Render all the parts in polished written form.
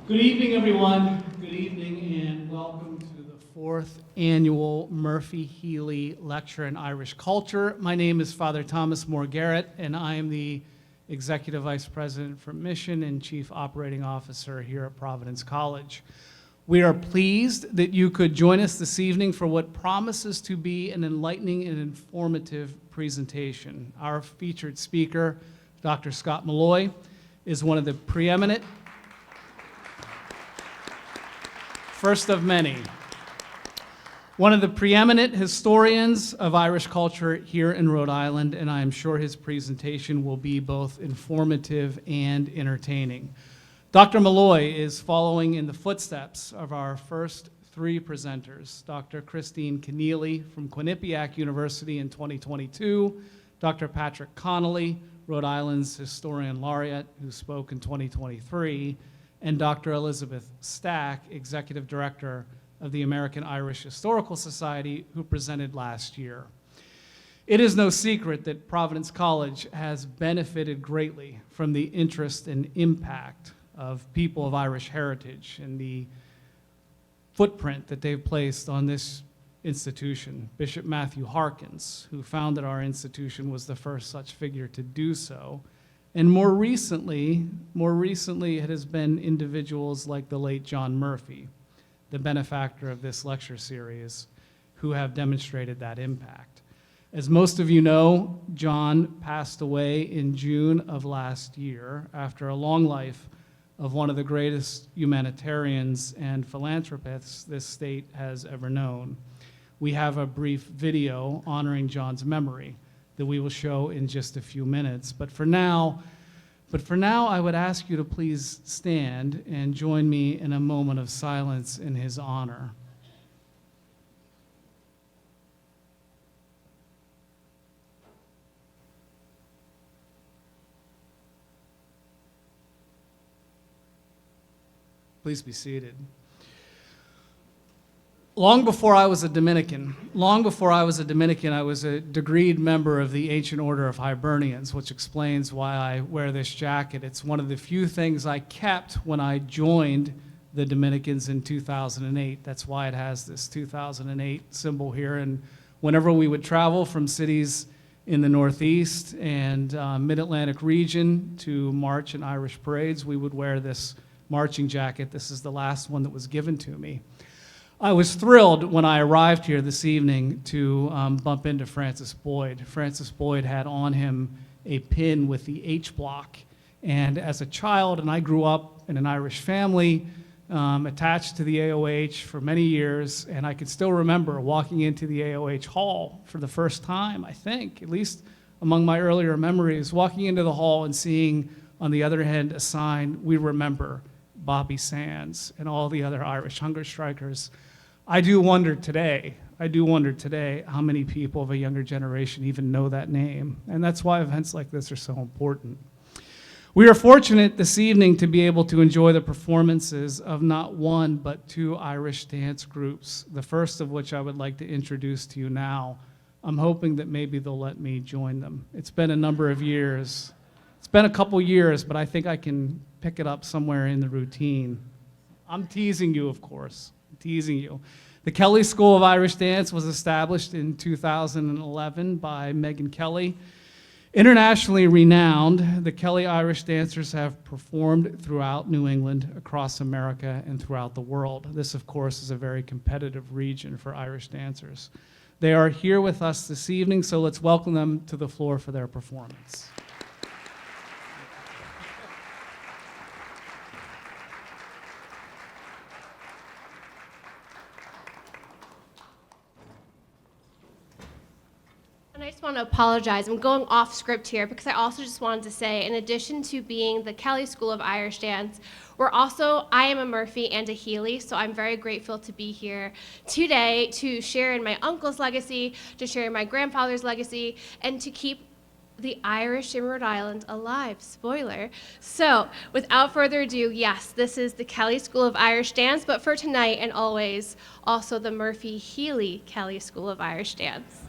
Good evening, everyone. Good evening, and welcome to the fourth annual Murphy Healy Lecture in Irish Culture. My name is Father Thomas Moore Garrett, and I am the Executive Vice President for Mission and Chief Operating Officer here at Providence College. We are pleased that you could join us this evening for what promises to be an enlightening and informative presentation. Our featured speaker, Dr. Scott Molloy, is one of the preeminent, first of many, one of the preeminent historians of Irish culture here in Rhode Island, and I am sure his presentation will be both informative and entertaining. Dr. Molloy is following in the footsteps of our first three presenters, Dr. Christine Keneally from Quinnipiac University in 2022, Dr. Patrick Connolly, Rhode Island's Historian Laureate, who spoke in 2023, and Dr. Elizabeth Stack, Executive Director of the American Irish Historical Society, who presented last year. It is no secret that Providence College has benefited greatly from the interest and impact of people of Irish heritage and the footprint that they've placed on this institution. Bishop Matthew Harkins, who founded our institution, was the first such figure to do so. And more recently, it has been individuals like the late John Murphy, the benefactor of this lecture series, who have demonstrated that impact. As most of you know, John passed away in June of last year after a long life of one of the greatest humanitarians and philanthropists this state has ever known. We have a brief video honoring John's memory that we will show in just a few minutes. But for now, I would ask you to please stand and join me in a moment of silence in his honor. Please be seated. Long before I was a Dominican, I was a degreed member of the Ancient Order of Hibernians, which explains why I wear this jacket. It's one of the few things I kept when I joined the Dominicans in 2008. That's why it has this 2008 symbol here. And whenever we would travel from cities in the Northeast and Mid-Atlantic region to march in Irish parades, we would wear this marching jacket. This is the last one that was given to me. I was thrilled when I arrived here this evening to bump into Francis Boyd. Francis Boyd had on him a pin with the H block. And as a child, and I grew up in an Irish family, attached to the AOH for many years, and I can still remember walking into the AOH hall for the first time, I think, at least among my earlier memories, walking into the hall and seeing on the other hand a sign, "We remember Bobby Sands," and all the other Irish hunger strikers. I do wonder today how many people of a younger generation even know that name. And that's why events like this are so important. We are fortunate this evening to be able to enjoy the performances of not one, but two Irish dance groups, the first of which I would like to introduce to you now. I'm hoping that maybe they'll let me join them. It's been a number of years. It's been a couple years, but I think I can pick it up somewhere in the routine. I'm teasing you, of course. I'm teasing you. The Kelly School of Irish Dance was established in 2011 by Megan Kelly. Internationally renowned, the Kelly Irish dancers have performed throughout New England, across America, and throughout the world. This, of course, is a very competitive region for Irish dancers. They are here with us this evening, so let's welcome them to the floor for their performance. I just want to apologize. I'm going off script here because I also just wanted to say, in addition to being the Kelly School of Irish Dance, I am a Murphy and a Healy, so I'm very grateful to be here today to share in my uncle's legacy, to share in my grandfather's legacy, and to keep the Irish in Rhode Island alive. Spoiler. So, without further ado, yes, this is the Kelly School of Irish Dance, but for tonight and always, also the Murphy Healy Kelly School of Irish Dance.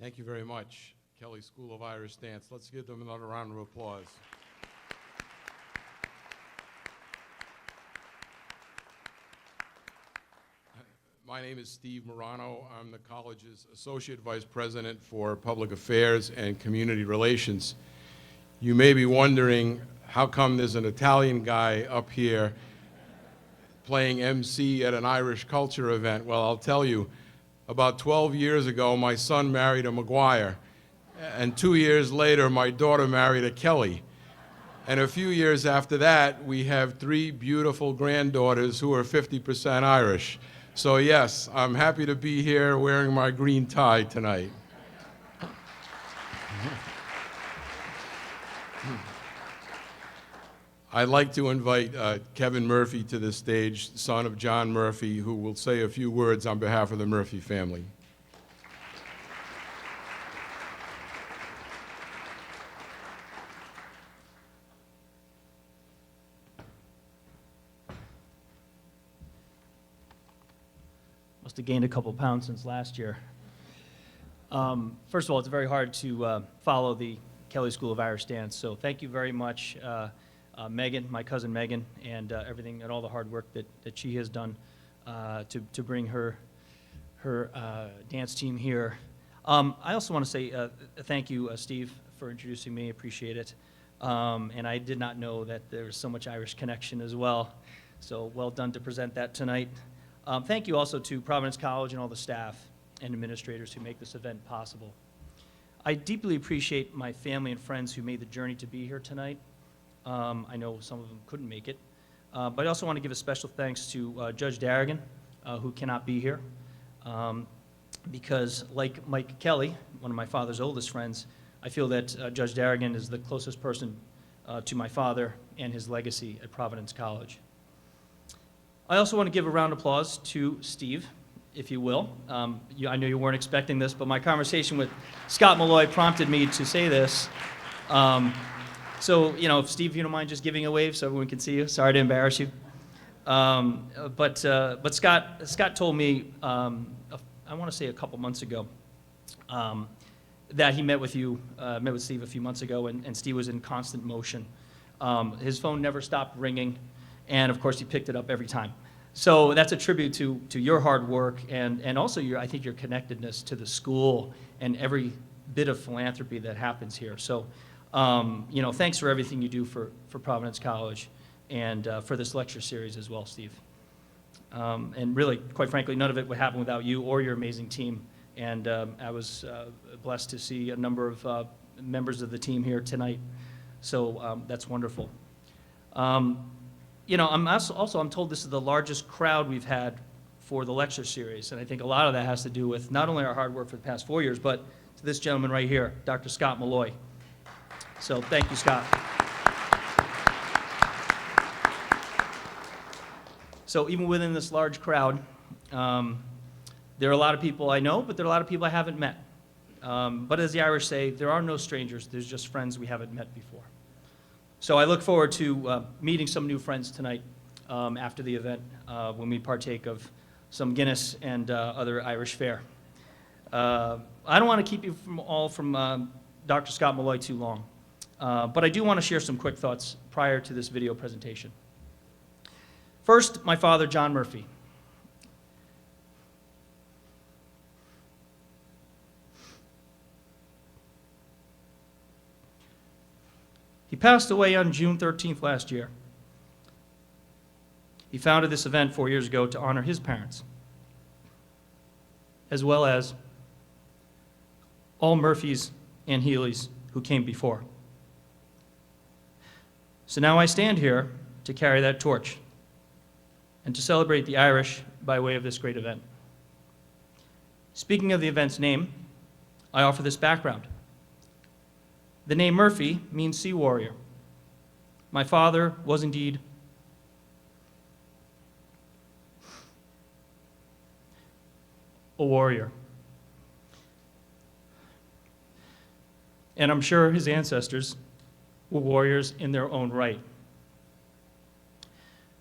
Thank you very much, Kelly School of Irish Dance. Let's give them another round of applause. My name is Steve Morano. I'm the college's Associate Vice President for Public Affairs and Community Relations. You may be wondering, how come there's an Italian guy up here playing MC at an Irish culture event? Well, I'll tell you, about 12 years ago, my son married a McGuire, and 2 years later, my daughter married a Kelly. And a few years after that, we have 3 beautiful granddaughters who are 50% Irish. So yes, I'm happy to be here wearing my green tie tonight. I'd like to invite Kevin Murphy to the stage, son of John Murphy, who will say a few words on behalf of the Murphy family. Must have gained a couple pounds since last year. First of all, it's very hard to follow the Kelly School of Irish Dance, so thank you very much, Megan, my cousin Megan, and everything and all the hard work that she has done to bring her dance team here. I also want to say thank you, Steve, for introducing me. Appreciate it. And I did not know that there was so much Irish connection as well. So well done to present that tonight. Thank you also to Providence College and all the staff and administrators who make this event possible. I deeply appreciate my family and friends who made the journey to be here tonight. I know some of them couldn't make it. But I also want to give a special thanks to Judge Darrigan, who cannot be here, because like Mike Kelly, one of my father's oldest friends, I feel that Judge Darrigan is the closest person to my father and his legacy at Providence College. I also want to give a round of applause to Steve, if you will. I know you weren't expecting this, but my conversation with Scott Molloy prompted me to say this. So, if Steve, you don't mind just giving a wave so everyone can see you. Sorry to embarrass you. But Scott told me, I want to say a couple months ago, that he met with Steve a few months ago, and Steve was in constant motion. His phone never stopped ringing, and of course he picked it up every time. So that's a tribute to your hard work and also I think your connectedness to the school and every bit of philanthropy that happens here. So, thanks for everything you do for Providence College and for this lecture series as well, Steve. And really, quite frankly, none of it would happen without you or your amazing team. And I was blessed to see a number of members of the team here tonight. So that's wonderful. I'm told this is the largest crowd we've had for the lecture series. And I think a lot of that has to do with not only our hard work for the past 4 years, but to this gentleman right here, Dr. Scott Molloy. So thank you, Scott. So even within this large crowd, there are a lot of people I know, but there are a lot of people I haven't met. But as the Irish say, there are no strangers, there's just friends we haven't met before. So I look forward to meeting some new friends tonight after the event when we partake of some Guinness and other Irish fare. I don't want to keep you from Dr. Scott Molloy too long, but I do want to share some quick thoughts prior to this video presentation. First, my father, John Murphy. He passed away on June 13th last year. He founded this event 4 years ago to honor his parents, as well as all Murphys and Healys who came before. So now I stand here to carry that torch and to celebrate the Irish by way of this great event. Speaking of the event's name, I offer this background. The name Murphy means sea warrior. My father was indeed a warrior. And I'm sure his ancestors were warriors in their own right.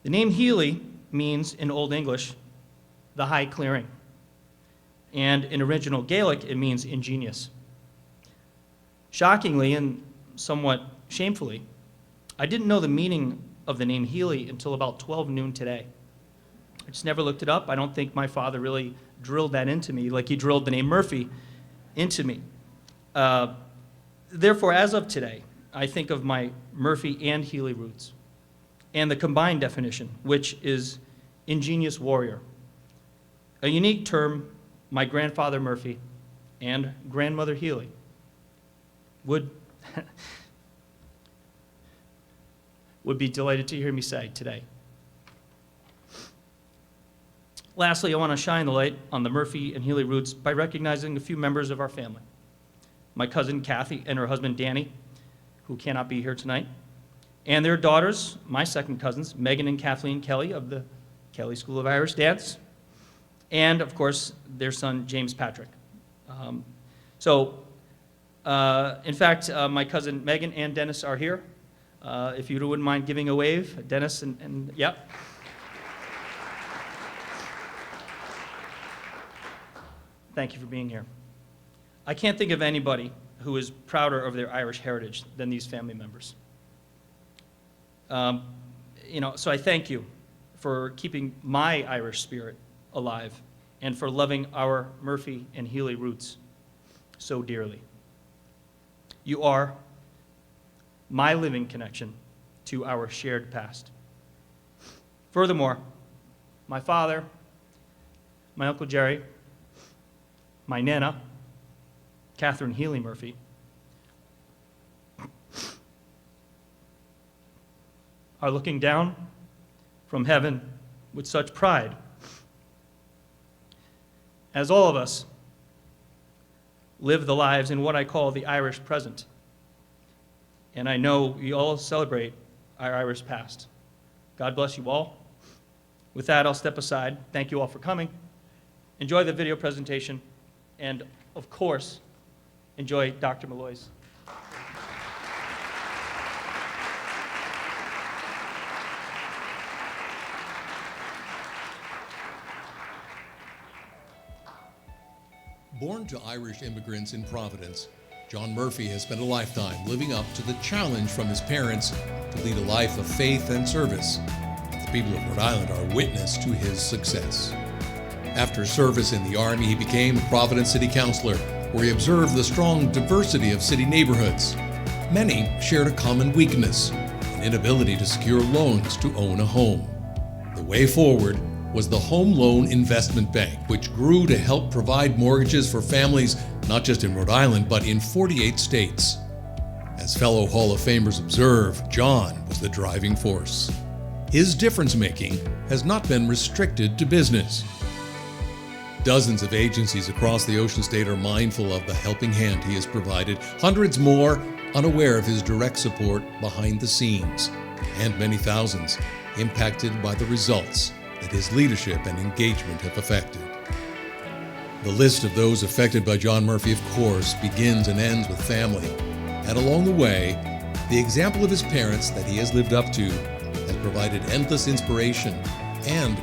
The name Healy means, in Old English, the high clearing. And in original Gaelic, it means ingenious. Shockingly and somewhat shamefully, I didn't know the meaning of the name Healy until about 12 noon today. I just never looked it up. I don't think my father really drilled that into me like he drilled the name Murphy into me. Therefore, as of today, I think of my Murphy and Healy roots and the combined definition, which is ingenious warrior, a unique term my grandfather Murphy and grandmother Healy would be delighted to hear me say today. Lastly, I want to shine the light on the Murphy and Healy roots by recognizing a few members of our family. My cousin Kathy and her husband Danny, who cannot be here tonight, and their daughters, my second cousins, Megan and Kathleen Kelly of the Kelly School of Irish Dance, and of course, their son James Patrick. In fact, my cousin Megan and Dennis are here. If you wouldn't mind giving a wave, Dennis and yep. Thank you for being here. I can't think of anybody who is prouder of their Irish heritage than these family members. So I thank you for keeping my Irish spirit alive and for loving our Murphy and Healy roots so dearly. You are my living connection to our shared past. Furthermore, my father, my Uncle Jerry, my Nana, Catherine Healy Murphy, are looking down from heaven with such pride as all of us live the lives in what I call the Irish present. And I know we all celebrate our Irish past. God bless you all. With that, I'll step aside. Thank you all for coming. Enjoy the video presentation. And of course, enjoy Dr. Molloy's. Born to Irish immigrants in Providence, John Murphy has spent a lifetime living up to the challenge from his parents to lead a life of faith and service. The people of Rhode Island are witness to his success. After service in the Army, he became a Providence City Councilor, where he observed the strong diversity of city neighborhoods. Many shared a common weakness, an inability to secure loans to own a home. The way forward was the Home Loan Investment Bank, which grew to help provide mortgages for families not just in Rhode Island, but in 48 states. As fellow Hall of Famers observe, John was the driving force. His difference-making has not been restricted to business. Dozens of agencies across the Ocean State are mindful of the helping hand he has provided, hundreds more unaware of his direct support behind the scenes, and many thousands impacted by the results that his leadership and engagement have affected. The list of those affected by John Murphy, of course, begins and ends with family. And along the way, the example of his parents that he has lived up to has provided endless inspiration and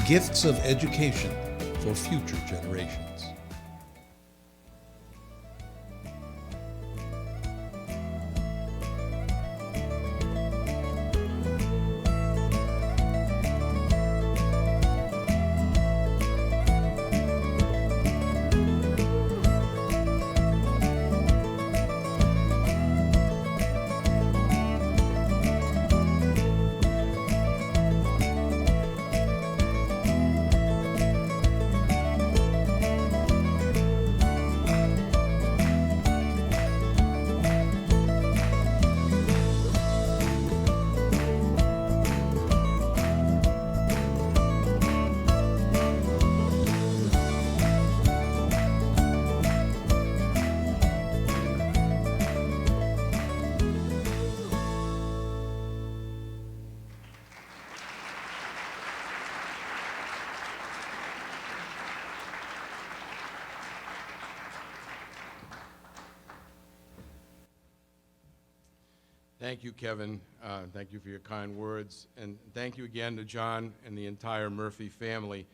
gifts of education for future generations. Thank you, Kevin. Thank you for your kind words. And thank you again to John and the entire Murphy family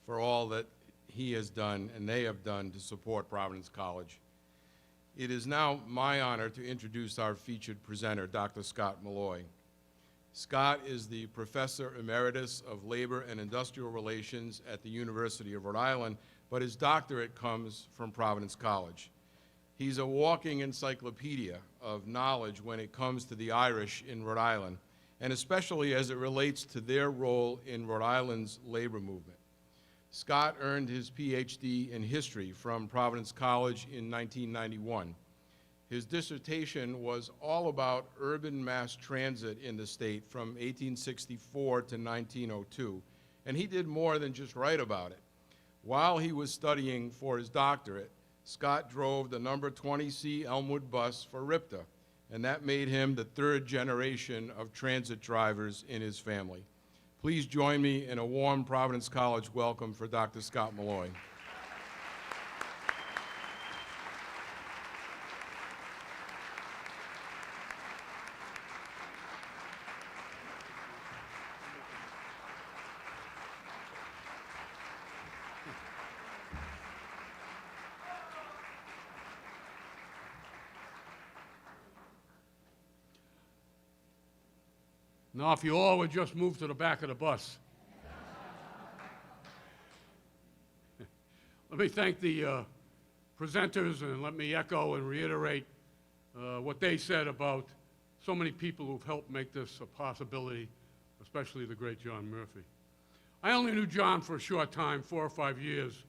for all that he has done and they have done to support Providence College. It is now my honor to introduce our featured presenter, Dr. Scott Molloy. Scott is the Professor Emeritus of Labor and Industrial Relations at the University of Rhode Island, but his doctorate comes from Providence College. He's a walking encyclopedia of knowledge when it comes to the Irish in Rhode Island, and especially as it relates to their role in Rhode Island's labor movement. Scott earned his PhD in history from Providence College in 1991. His dissertation was all about urban mass transit in the state from 1864 to 1902, and he did more than just write about it. While he was studying for his doctorate, Scott drove the number 20C Elmwood bus for RIPTA, and that made him the third generation of transit drivers in his family. Please join me in a warm Providence College welcome for Dr. Scott Molloy. Now, if you all would just move to the back of the bus. Let me thank the presenters, and let me echo and reiterate what they said about so many people who've helped make this a possibility, especially the great John Murphy. I only knew John for a short time, 4 or 5 years,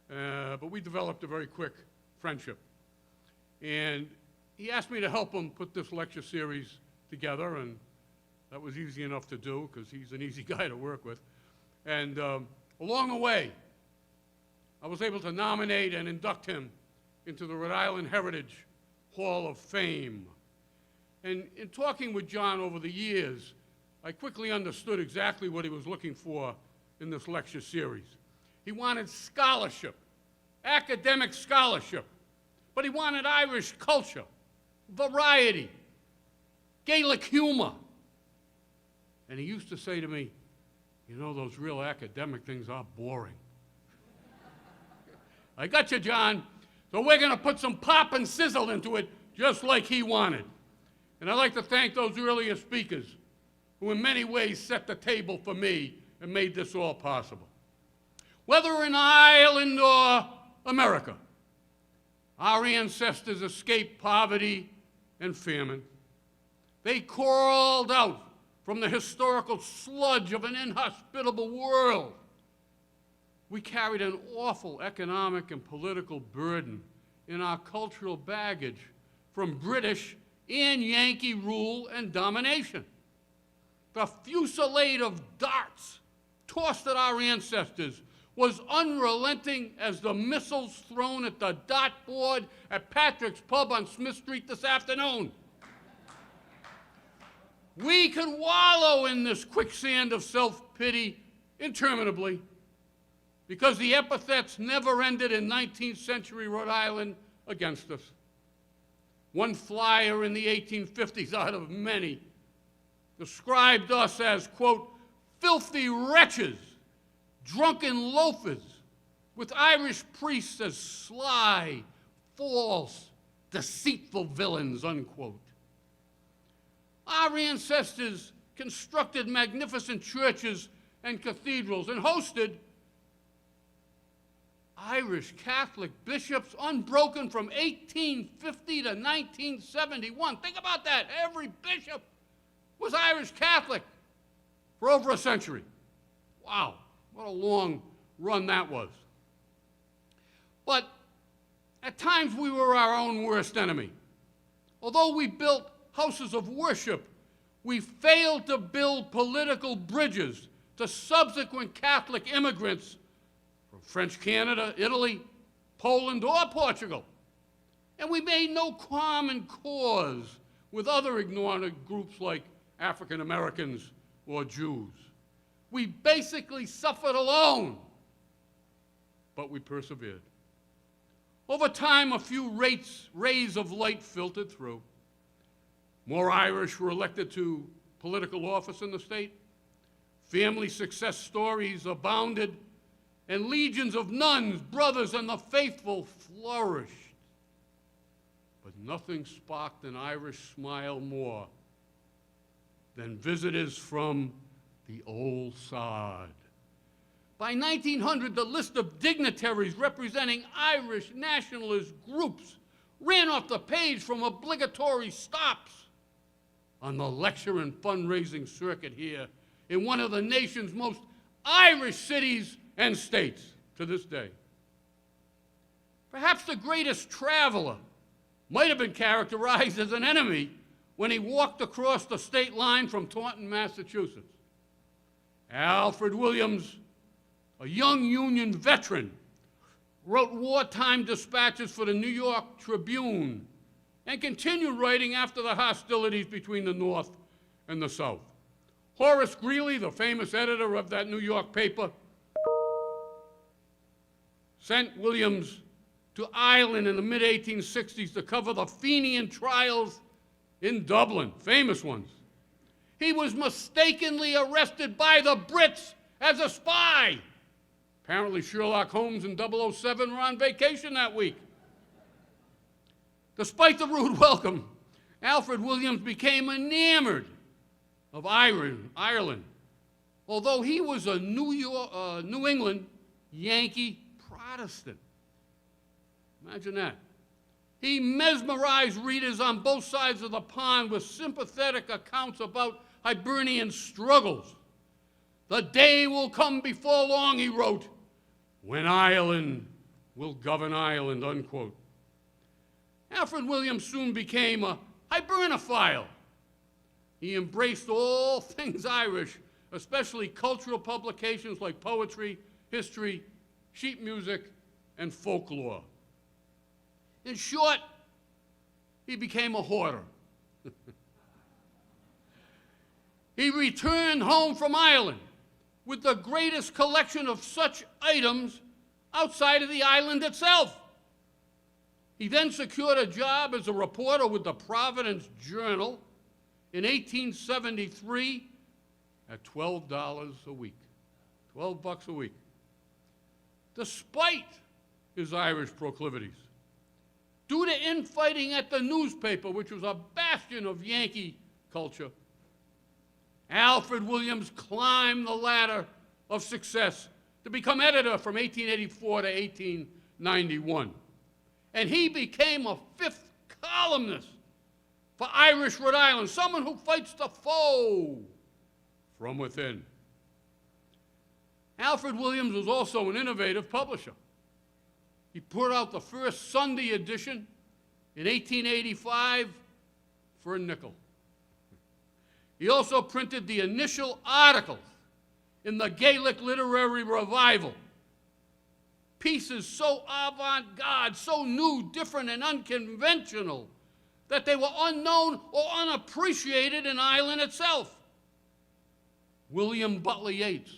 but we developed a very quick friendship. And he asked me to help him put this lecture series together, and that was easy enough to do because he's an easy guy to work with. And along the way, I was able to nominate and induct him into the Rhode Island Heritage Hall of Fame. And in talking with John over the years, I quickly understood exactly what he was looking for in this lecture series. He wanted scholarship, academic scholarship, but he wanted Irish culture, variety, Gaelic humor. And he used to say to me, you know, those real academic things are boring. I got you, John. So we're going to put some pop and sizzle into it, just like he wanted. And I'd like to thank those earlier speakers who in many ways set the table for me and made this all possible. Whether in Ireland or America, our ancestors escaped poverty and famine. They crawled out from the historical sludge of an inhospitable world. We carried an awful economic and political burden in our cultural baggage from British and Yankee rule and domination. The fusillade of darts tossed at our ancestors was unrelenting as the missiles thrown at the dartboard at Patrick's Pub on Smith Street this afternoon. We could wallow in this quicksand of self-pity interminably because the epithets never ended in 19th century Rhode Island against us. One flyer in the 1850s out of many described us as, quote, filthy wretches, drunken loafers, with Irish priests as sly, false, deceitful villains, unquote. Our ancestors constructed magnificent churches and cathedrals and hosted Irish Catholic bishops unbroken from 1850 to 1971. Think about that. Every bishop was Irish Catholic for over a century. Wow, what a long run that was. But at times we were our own worst enemy. Although we built houses of worship, we failed to build political bridges to subsequent Catholic immigrants from French Canada, Italy, Poland, or Portugal. And we made no common cause with other ignored groups like African Americans or Jews. We basically suffered alone, but we persevered. Over time, a few rays of light filtered through. More Irish were elected to political office in the state. Family success stories abounded, and legions of nuns, brothers, and the faithful flourished. But nothing sparked an Irish smile more than visitors from the old sod. By 1900, the list of dignitaries representing Irish nationalist groups ran off the page from obligatory stops on the lecture and fundraising circuit here in one of the nation's most Irish cities and states to this day. Perhaps the greatest traveler might have been characterized as an enemy when he walked across the state line from Taunton, Massachusetts. Alfred Williams, a young Union veteran, wrote wartime dispatches for the New York Tribune and continued writing after the hostilities between the North and the South. Horace Greeley, the famous editor of that New York paper, sent Williams to Ireland in the mid-1860s to cover the Fenian trials in Dublin, famous ones. He was mistakenly arrested by the Brits as a spy. Apparently Sherlock Holmes and 007 were on vacation that week. Despite the rude welcome, Alfred Williams became enamored of Ireland, although he was a New England Yankee Protestant. Imagine that. He mesmerized readers on both sides of the pond with sympathetic accounts about Hibernian struggles. The day will come before long, he wrote, when Ireland will govern Ireland, unquote. Alfred Williams soon became a Hibernophile. He embraced all things Irish, especially cultural publications like poetry, history, sheet music, and folklore. In short, he became a hoarder. He returned home from Ireland with the greatest collection of such items outside of the island itself. He then secured a job as a reporter with the Providence Journal in 1873 at $12 a week, $12 a week. Despite his Irish proclivities, due to infighting at the newspaper, which was a bastion of Yankee culture, Alfred Williams climbed the ladder of success to become editor from 1884 to 1891. And he became a fifth columnist for Irish Rhode Island, someone who fights the foe from within. Alfred Williams was also an innovative publisher. He put out the first Sunday edition in 1885 for a nickel. He also printed the initial articles in the Gaelic Literary Revival. Pieces so avant-garde, so new, different, and unconventional that they were unknown or unappreciated in Ireland itself. William Butler Yeats,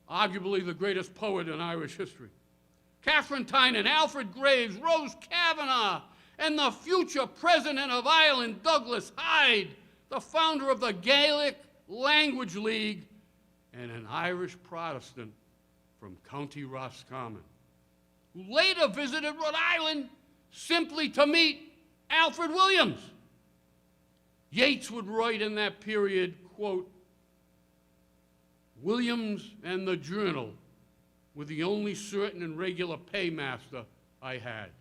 arguably the greatest poet in Irish history. Catherine Tynan, Alfred Graves, Rose Kavanagh, and the future president of Ireland, Douglas Hyde, the founder of the Gaelic Language League, and an Irish Protestant from County Roscommon, who later visited Rhode Island simply to meet Alfred Williams. Yates would write in that period, quote, "Williams and the Journal were the only certain and regular paymaster I had."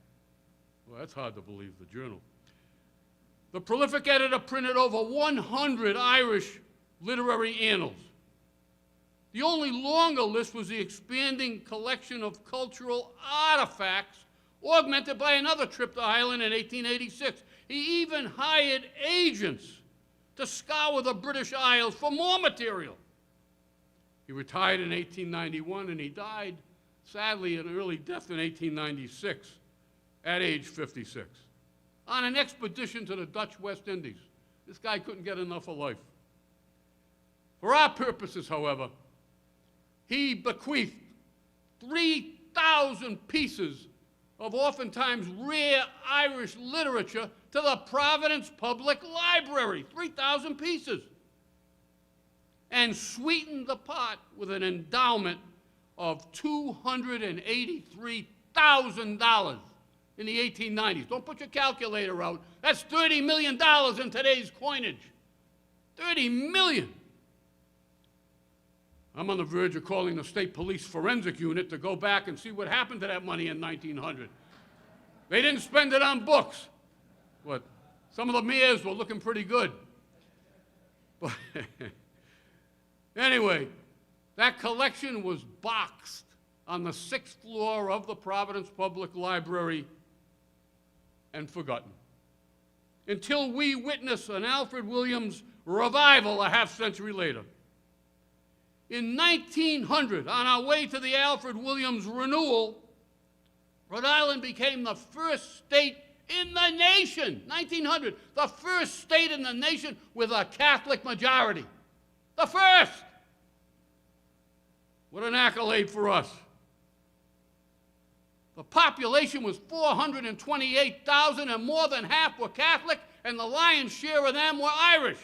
Well, that's hard to believe, the Journal. The prolific editor printed over 100 Irish literary annals. The only longer list was the expanding collection of cultural artifacts, augmented by another trip to Ireland in 1886. He even hired agents to scour the British Isles for more material. He retired in 1891, and he died, sadly, an early death in 1896, at age 56, on an expedition to the Dutch West Indies. This guy couldn't get enough of life. For our purposes, however, he bequeathed 3,000 pieces of oftentimes rare Irish literature to the Providence Public Library, 3,000 pieces, and sweetened the pot with an endowment of $283,000 in the 1890s. Don't put your calculator out. That's $30 million in today's coinage. $30 million. I'm on the verge of calling the State Police Forensic Unit to go back and see what happened to that money in 1900. They didn't spend it on books. But some of the mayors were looking pretty good. But anyway, that collection was boxed on the 6th floor of the Providence Public Library and forgotten, until we witness an Alfred Williams revival a half-century later. In 1900, on our way to the Alfred Williams renewal, Rhode Island became the first state in the nation, 1900, the first state in the nation with a Catholic majority. The first! What an accolade for us. The population was 428,000, and more than half were Catholic, and the lion's share of them were Irish.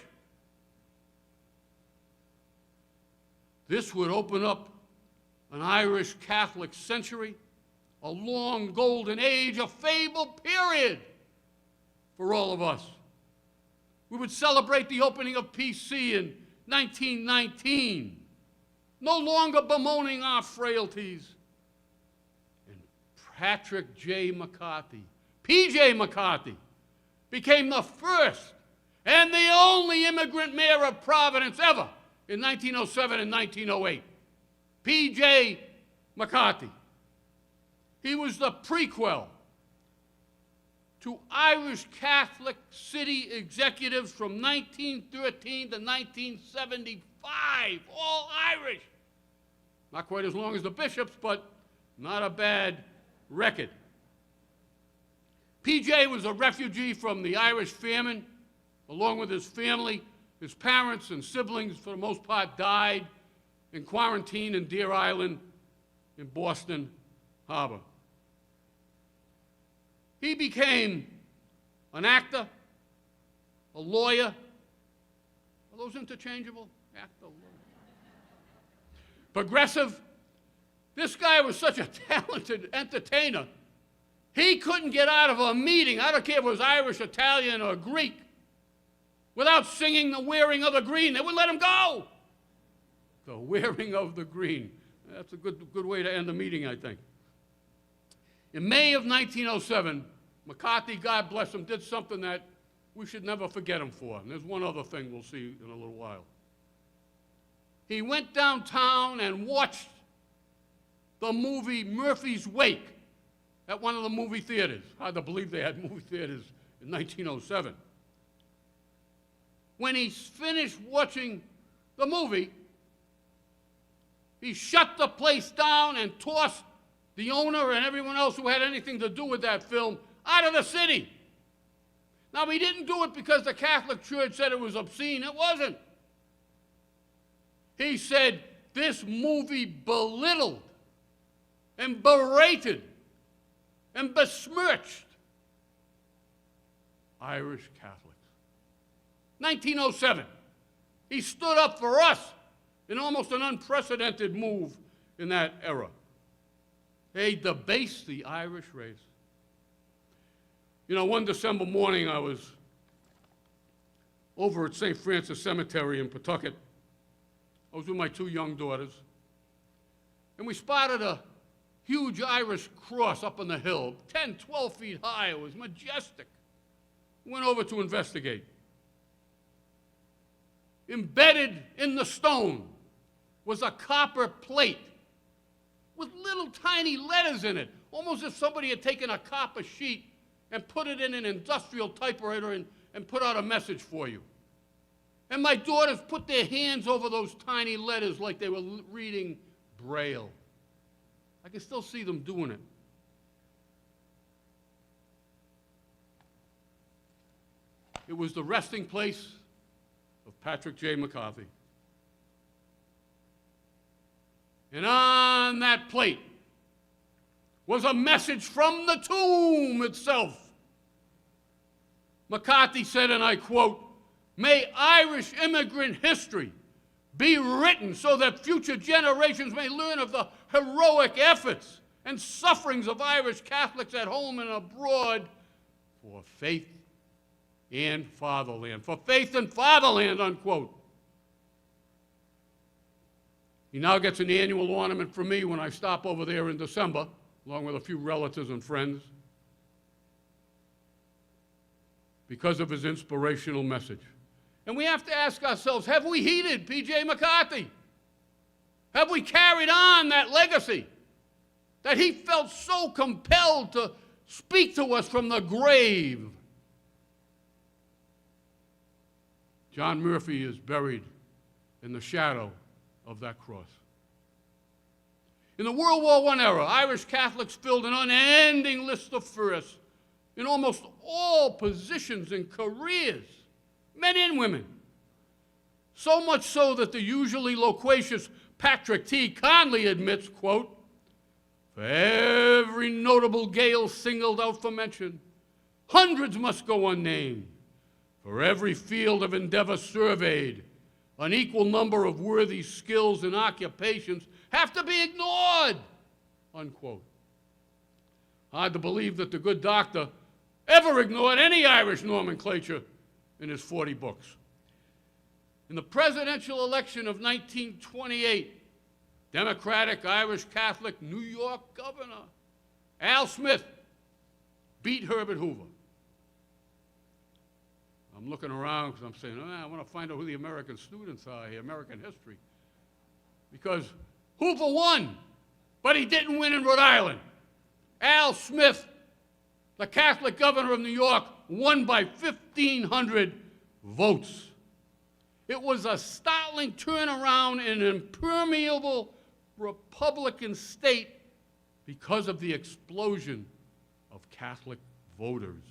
This would open up an Irish Catholic century, a long golden age, a fabled period for all of us. We would celebrate the opening of PC in 1919, no longer bemoaning our frailties. And Patrick J. McCarthy, P.J. McCarthy, became the first and the only immigrant mayor of Providence ever in 1907 and 1908. P.J. McCarthy. He was the prequel to Irish Catholic city executives from 1913 to 1975, all Irish. Not quite as long as the bishops, but not a bad record. P.J. was a refugee from the Irish famine, along with his family. His parents and siblings, for the most part, died in quarantine in Deer Island in Boston Harbor. He became an actor, a lawyer. Are those interchangeable? Actor, lawyer. Progressive. This guy was such a talented entertainer. He couldn't get out of a meeting, I don't care if it was Irish, Italian, or Greek, without singing the Wearing of the Green. They wouldn't let him go. The Wearing of the Green. That's a good way to end the meeting, I think. In May of 1907, McCarthy, God bless him, did something that we should never forget him for. And there's one other thing we'll see in a little while. He went downtown and watched the movie Murphy's Wake at one of the movie theaters. Hard to believe they had movie theaters in 1907. When he finished watching the movie, he shut the place down and tossed the owner and everyone else who had anything to do with that film out of the city. Now, he didn't do it because the Catholic Church said it was obscene. It wasn't. He said this movie belittled and berated and besmirched Irish Catholics. 1907. He stood up for us in almost an unprecedented move in that era. They debased the Irish race. You know, one December morning I was over at St. Francis Cemetery in Pawtucket. I was with my two young daughters, and we spotted a huge Irish cross up on the hill, 10, 12 feet high. It was majestic. Went over to investigate. Embedded in the stone was a copper plate with little tiny letters in it, almost as if somebody had taken a copper sheet and put it in an industrial typewriter and put out a message for you. And my daughters put their hands over those tiny letters like they were reading Braille. I can still see them doing it. It was the resting place of Patrick J. McCarthy. And on that plate was a message from the tomb itself. McCarthy said, and I quote, "May Irish immigrant history be written so that future generations may learn of the heroic efforts and sufferings of Irish Catholics at home and abroad for faith and fatherland." For faith and fatherland, unquote. He now gets an annual ornament from me when I stop over there in December, along with a few relatives and friends, because of his inspirational message. And we have to ask ourselves, have we heeded P.J. McCarthy? Have we carried on that legacy that he felt so compelled to speak to us from the grave? John Murphy is buried in the shadow of that cross. In the World War I era, Irish Catholics filled an unending list of firsts in almost all positions and careers, men and women. So much so that the usually loquacious Patrick T. Conley admits, quote, "For every notable Gael singled out for mention, hundreds must go unnamed. For every field of endeavor surveyed, an equal number of worthy skills and occupations have to be ignored," unquote. Hard to believe that the good doctor ever ignored any Irish nomenclature in his 40 books. In the presidential election of 1928, Democratic Irish Catholic New York Governor Al Smith beat Herbert Hoover. I'm looking around because I'm saying, I want to find out who the American students are here, American history. Because Hoover won, but he didn't win in Rhode Island. Al Smith, the Catholic governor of New York, won by 1,500 votes. It was a startling turnaround in an impermeable Republican state because of the explosion of Catholic voters.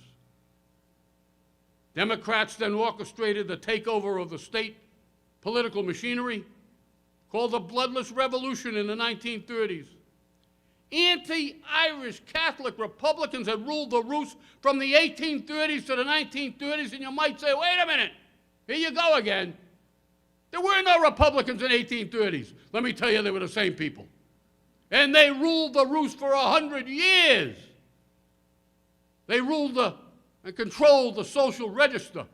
Democrats then orchestrated the takeover of the state political machinery called the Bloodless Revolution in the 1930s. Anti-Irish Catholic Republicans had ruled the roost from the 1830s to the 1930s, and you might say, wait a minute, here you go again. There were no Republicans in the 1830s. Let me tell you, they were the same people. And they ruled the roost for 100 years. They ruled and controlled the social register.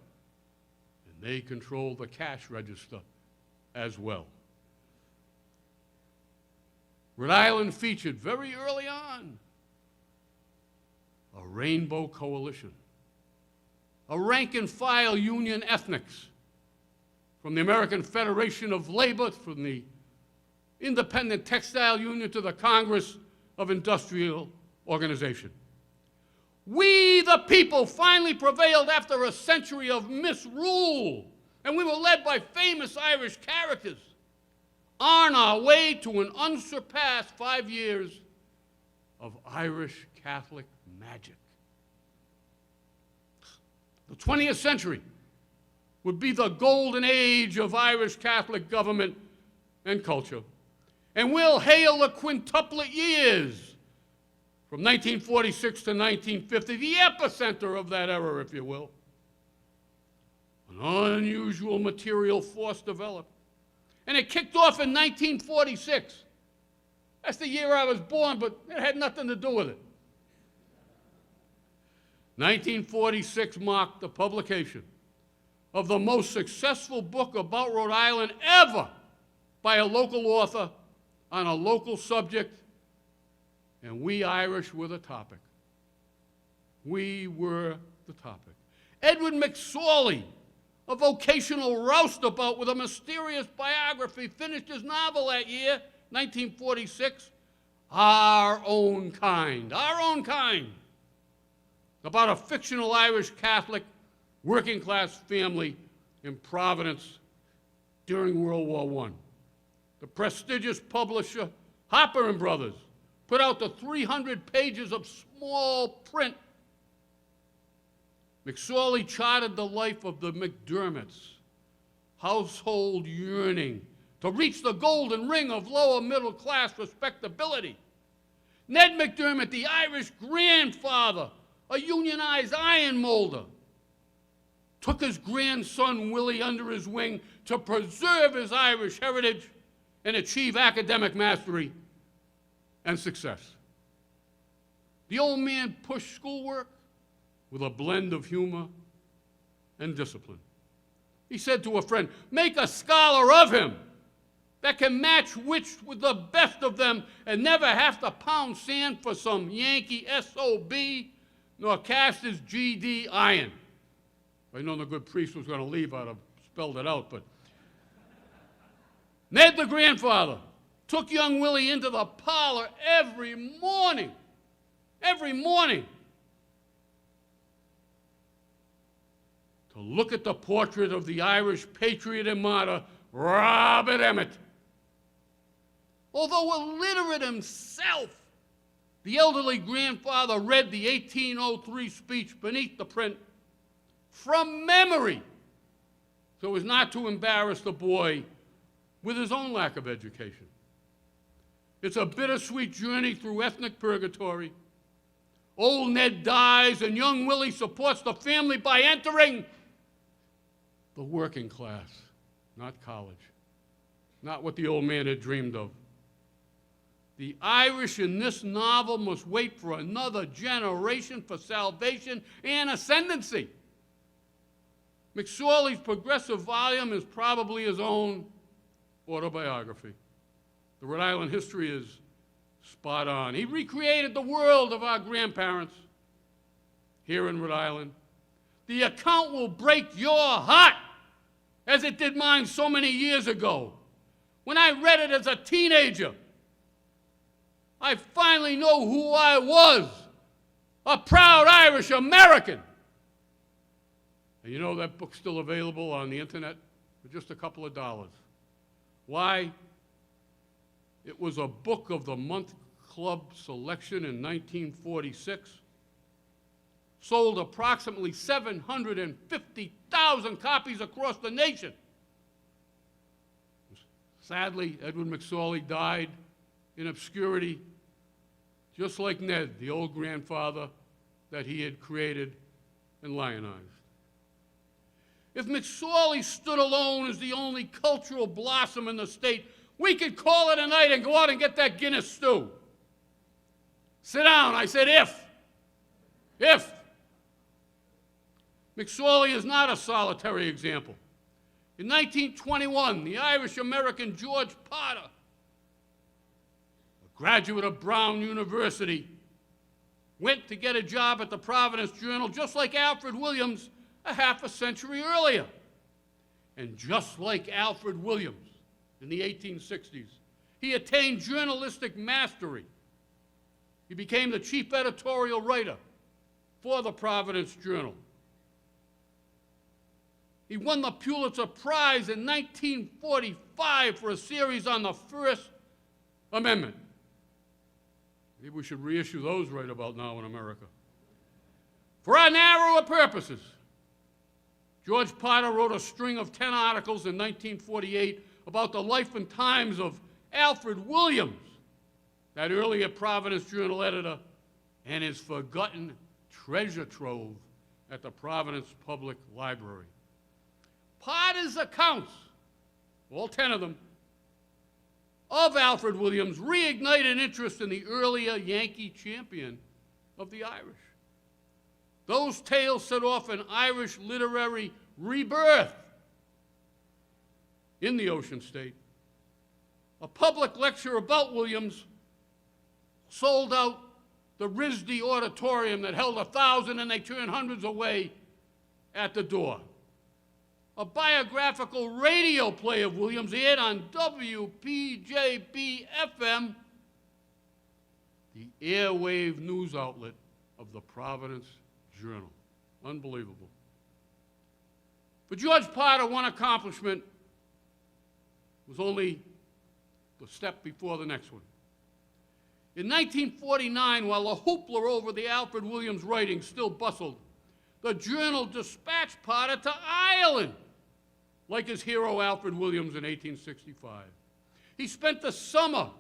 And they controlled the cash register as well. Rhode Island featured very early on a rainbow coalition, a rank-and-file union ethnics from the American Federation of Labor, from the Independent Textile Union to the Congress of Industrial Organization. We, the people, finally prevailed after a century of misrule, and we were led by famous Irish characters on our way to an unsurpassed 5 years of Irish Catholic magic. The 20th century would be the golden age of Irish Catholic government and culture, and we'll hail the quintuplet years from 1946 to 1950, the epicenter of that era, if you will. An unusual material force developed. And it kicked off in 1946 That's the year I was born, but it had nothing to do with it. 1946 marked the publication of the most successful book about Rhode Island ever by a local author on a local subject, and we Irish were the topic. We were the topic. Edward McSorley, a vocational roustabout with a mysterious biography, finished his novel that year, 1946, Our Own Kind, about a fictional Irish Catholic working-class family in Providence during World War I. The prestigious publisher Harper and Brothers put out the 300 pages of small print. McSorley charted the life of the McDermotts, household yearning to reach the golden ring of lower middle-class respectability. Ned McDermott, the Irish grandfather, a unionized iron molder, took his grandson Willie under his wing to preserve his Irish heritage and achieve academic mastery and success. The old man pushed schoolwork with a blend of humor and discipline. He said to a friend, "Make a scholar of him that can match wits with the best of them and never have to pound sand for some Yankee SOB nor cast his GD iron." I know the good priest was going to leave, I'd have spelled it out, but Ned, the grandfather, took young Willie into the parlor every morning, to look at the portrait of the Irish patriot and martyr, Robert Emmet. Although illiterate himself, the elderly grandfather read the 1803 speech beneath the print from memory so as not to embarrass the boy with his own lack of education. It's a bittersweet journey through ethnic purgatory. Old Ned dies, and young Willie supports the family by entering the working class, not college, not what the old man had dreamed of. The Irish in this novel must wait for another generation for salvation and ascendancy. McSorley's progressive volume is probably his own autobiography. The Rhode Island history is spot on. He recreated the world of our grandparents here in Rhode Island. The account will break your heart, as it did mine so many years ago. When I read it as a teenager, I finally know who I was, a proud Irish American. And you know that book's still available on the internet for just a couple of dollars. Why? It was a Book of the Month Club selection in 1946. Sold approximately 750,000 copies across the nation. Sadly, Edward McSorley died in obscurity, just like Ned, the old grandfather that he had created and lionized. If McSorley stood alone as the only cultural blossom in the state, we could call it a night and go out and get that Guinness stew. Sit down, I said if. McSorley is not a solitary example. In 1921, the Irish-American George Potter, a graduate of Brown University, went to get a job at the Providence Journal just like Alfred Williams a half a century earlier. And just like Alfred Williams in the 1860s, he attained journalistic mastery. He became the chief editorial writer for the Providence Journal. He won the Pulitzer Prize in 1945 for a series on the First Amendment. Maybe we should reissue those right about now in America. For our narrower purposes, George Potter wrote a string of 10 articles in 1948 about the life and times of Alfred Williams, that earlier Providence Journal editor, and his forgotten treasure trove at the Providence Public Library. Potter's accounts, all 10 of them, of Alfred Williams reignited interest in the earlier Yankee champion of the Irish. Those tales set off an Irish literary rebirth in the Ocean State. A public lecture about Williams sold out the RISD auditorium that held 1,000, and they turned hundreds away at the door. A biographical radio play of Williams aired on WPJB-FM, the airwave news outlet of the Providence Journal. Unbelievable. For George Potter, one accomplishment was only the step before the next one. In 1949, while the hoopla over the Alfred Williams writing still bustled, the Journal dispatched Potter to Ireland, like his hero Alfred Williams in 1865. He spent the summer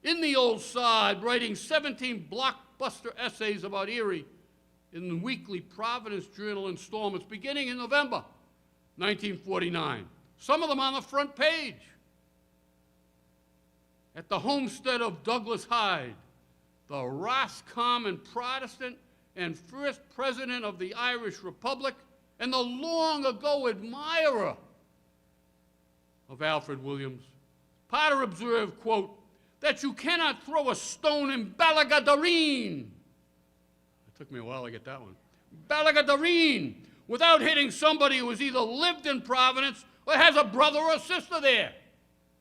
in the old sod writing 17 blockbuster essays about Erie in the weekly Providence Journal installments beginning in November 1949, some of them on the front page. At the homestead of Douglas Hyde, the Roscommon Protestant and first president of the Irish Republic, and the long-ago admirer of Alfred Williams, Potter observed, quote, that you cannot throw a stone in Ballaghaderreen. It took me a while to get that one. Ballaghaderreen, without hitting somebody who has either lived in Providence or has a brother or sister there.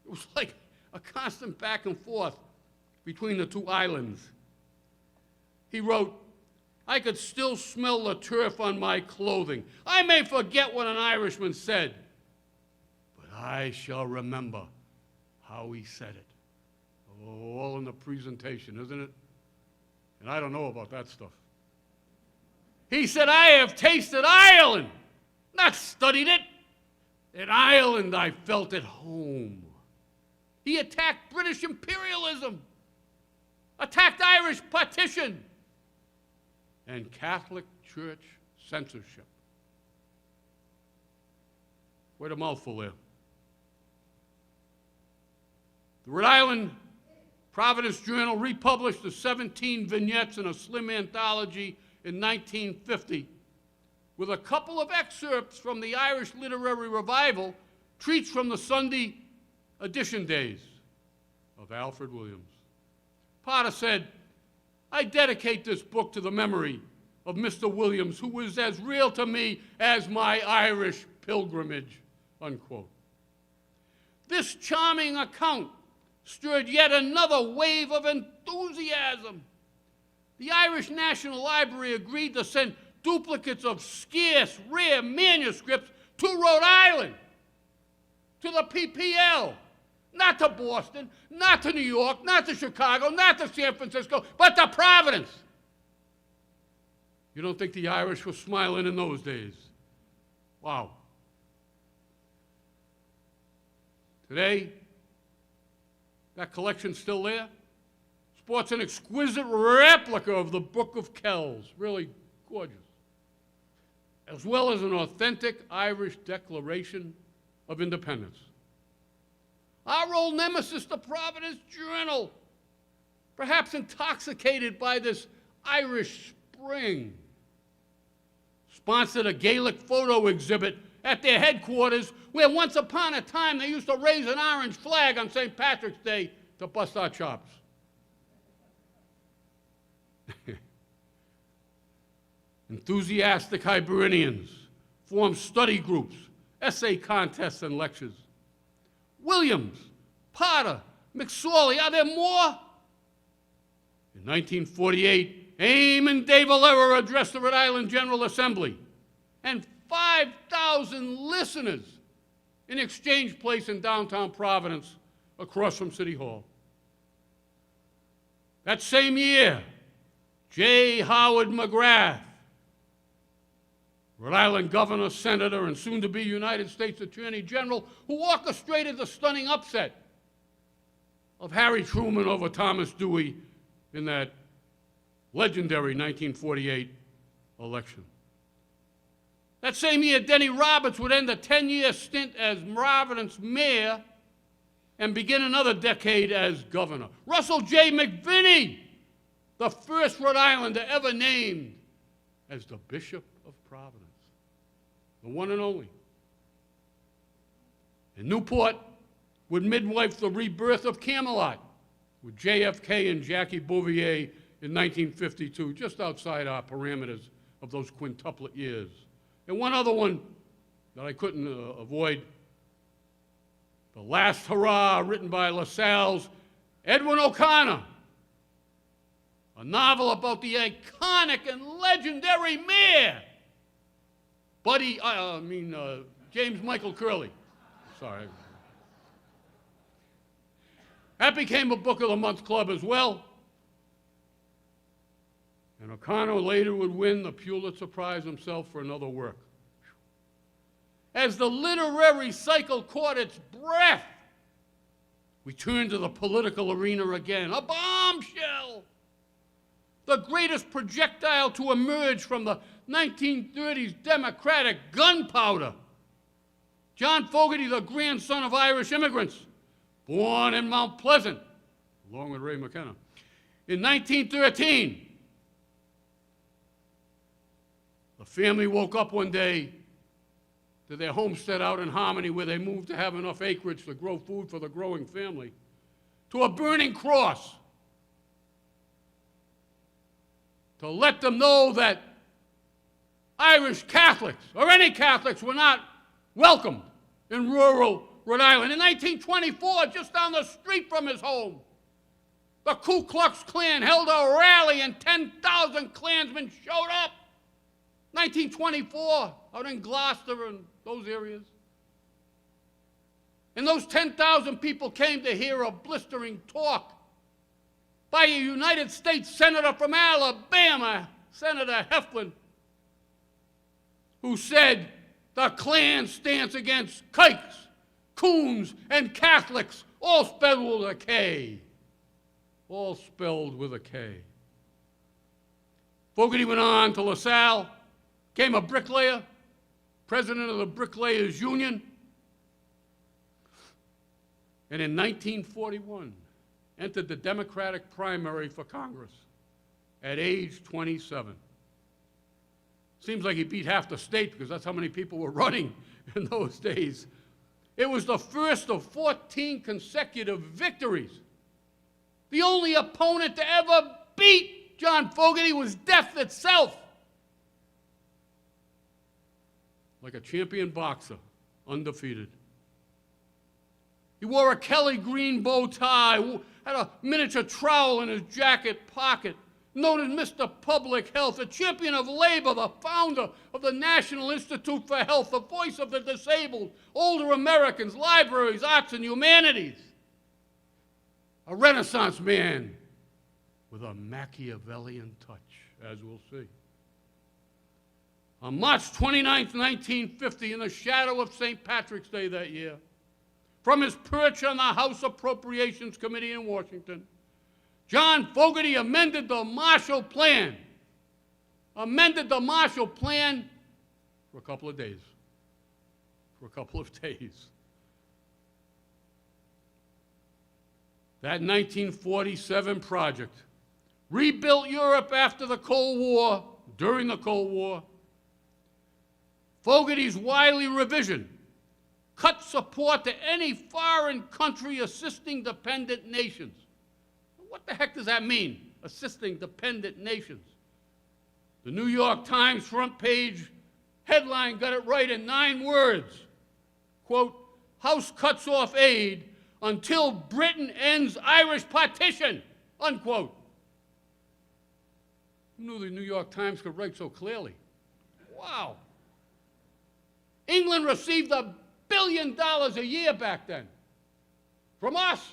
It was like a constant back and forth between the two islands. He wrote, I could still smell the turf on my clothing. I may forget what an Irishman said, but I shall remember how he said it. Oh, all in the presentation, isn't it? And I don't know about that stuff. He said, I have tasted Ireland, not studied it. In Ireland, I felt at home. He attacked British imperialism, attacked Irish partition, and Catholic Church censorship. Quite a mouthful there. The Rhode Island Providence Journal republished the 17 vignettes in a slim anthology in 1950 with a couple of excerpts from the Irish Literary Revival, treats from the Sunday edition days of Alfred Williams. Potter said, I dedicate this book to the memory of Mr. Williams, who was as real to me as my Irish pilgrimage, unquote. This charming account stirred yet another wave of enthusiasm. The Irish National Library agreed to send duplicates of scarce, rare manuscripts to Rhode Island, to the PPL, not to Boston, not to New York, not to Chicago, not to San Francisco, but to Providence. You don't think the Irish were smiling in those days? Wow. Today, that collection's still there. Sports an exquisite replica of the Book of Kells, really gorgeous, as well as an authentic Irish Declaration of Independence. Our old nemesis, the Providence Journal, perhaps intoxicated by this Irish spring, sponsored a Gaelic photo exhibit at their headquarters where once upon a time they used to raise an orange flag on St. Patrick's Day to bust our chops. Enthusiastic Hibernians formed study groups, essay contests, and lectures. Williams, Potter, McSorley, are there more? In 1948, Eamon de Valera addressed the Rhode Island General Assembly, and 5,000 listeners in Exchange Place in downtown Providence across from City Hall. That same year, J. Howard McGrath, Rhode Island governor, senator, and soon-to-be United States Attorney General, who orchestrated the stunning upset of Harry Truman over Thomas Dewey in that legendary 1948 election. That same year, Denny Roberts would end a 10-year stint as Providence mayor and begin another decade as governor. Russell J. McVinney, the first Rhode Islander ever named as the Bishop of Providence, the one and only. And Newport would midwife the rebirth of Camelot with JFK and Jackie Bouvier in 1952, just outside our parameters of those quintuplet years. And one other one that I couldn't avoid, The Last Hurrah, written by LaSalle's Edwin O'Connor, a novel about the iconic and legendary mayor, James Michael Curley. Sorry. That became a Book of the Month club as well. And O'Connor later would win the Pulitzer Prize himself for another work. As the literary cycle caught its breath, we turned to the political arena again. A bombshell! The greatest projectile to emerge from the 1930s Democratic gunpowder. John Fogerty, the grandson of Irish immigrants, born in Mount Pleasant, along with Ray McKenna. In 1913, the family woke up one day to their homestead out in Harmony, where they moved to have enough acreage to grow food for the growing family, to a burning cross to let them know that Irish Catholics, or any Catholics, were not welcomed in rural Rhode Island. In 1924, just down the street from his home, the Ku Klux Klan held a rally and 10,000 Klansmen showed up. 1924, out in Gloucester and those areas. And those 10,000 people came to hear a blistering talk by a United States Senator from Alabama, Senator Heflin, who said the Klan stands against kikes, coons, and Catholics, all spelled with a K. All spelled with a K. Fogerty went on to LaSalle, became a bricklayer, president of the Bricklayers Union, and in 1941 entered the Democratic primary for Congress at age 27. Seems like he beat half the state because that's how many people were running in those days. It was the first of 14 consecutive victories. The only opponent to ever beat John Fogerty was death itself. Like a champion boxer, undefeated. He wore a Kelly green bow tie, had a miniature trowel in his jacket pocket, known as Mr. Public Health, a champion of labor, the founder of the National Institute for Health, the voice of the disabled, older Americans, libraries, arts, and humanities. A Renaissance man with a Machiavellian touch, as we'll see. On March 29, 1950, in the shadow of St. Patrick's Day that year, from his perch on the House Appropriations Committee in Washington, John Fogerty amended the Marshall Plan. Amended the Marshall Plan for a couple of days. For a couple of days. That 1947 project rebuilt Europe after the Cold War, during the Cold War. Fogerty's wily revision cut support to any foreign country assisting dependent nations. What the heck does that mean, assisting dependent nations? The New York Times front page headline got it right in 9 words. Quote, House cuts off aid until Britain ends Irish partition, unquote. Who knew the New York Times could write so clearly? Wow. England received $1 billion a year back then from us.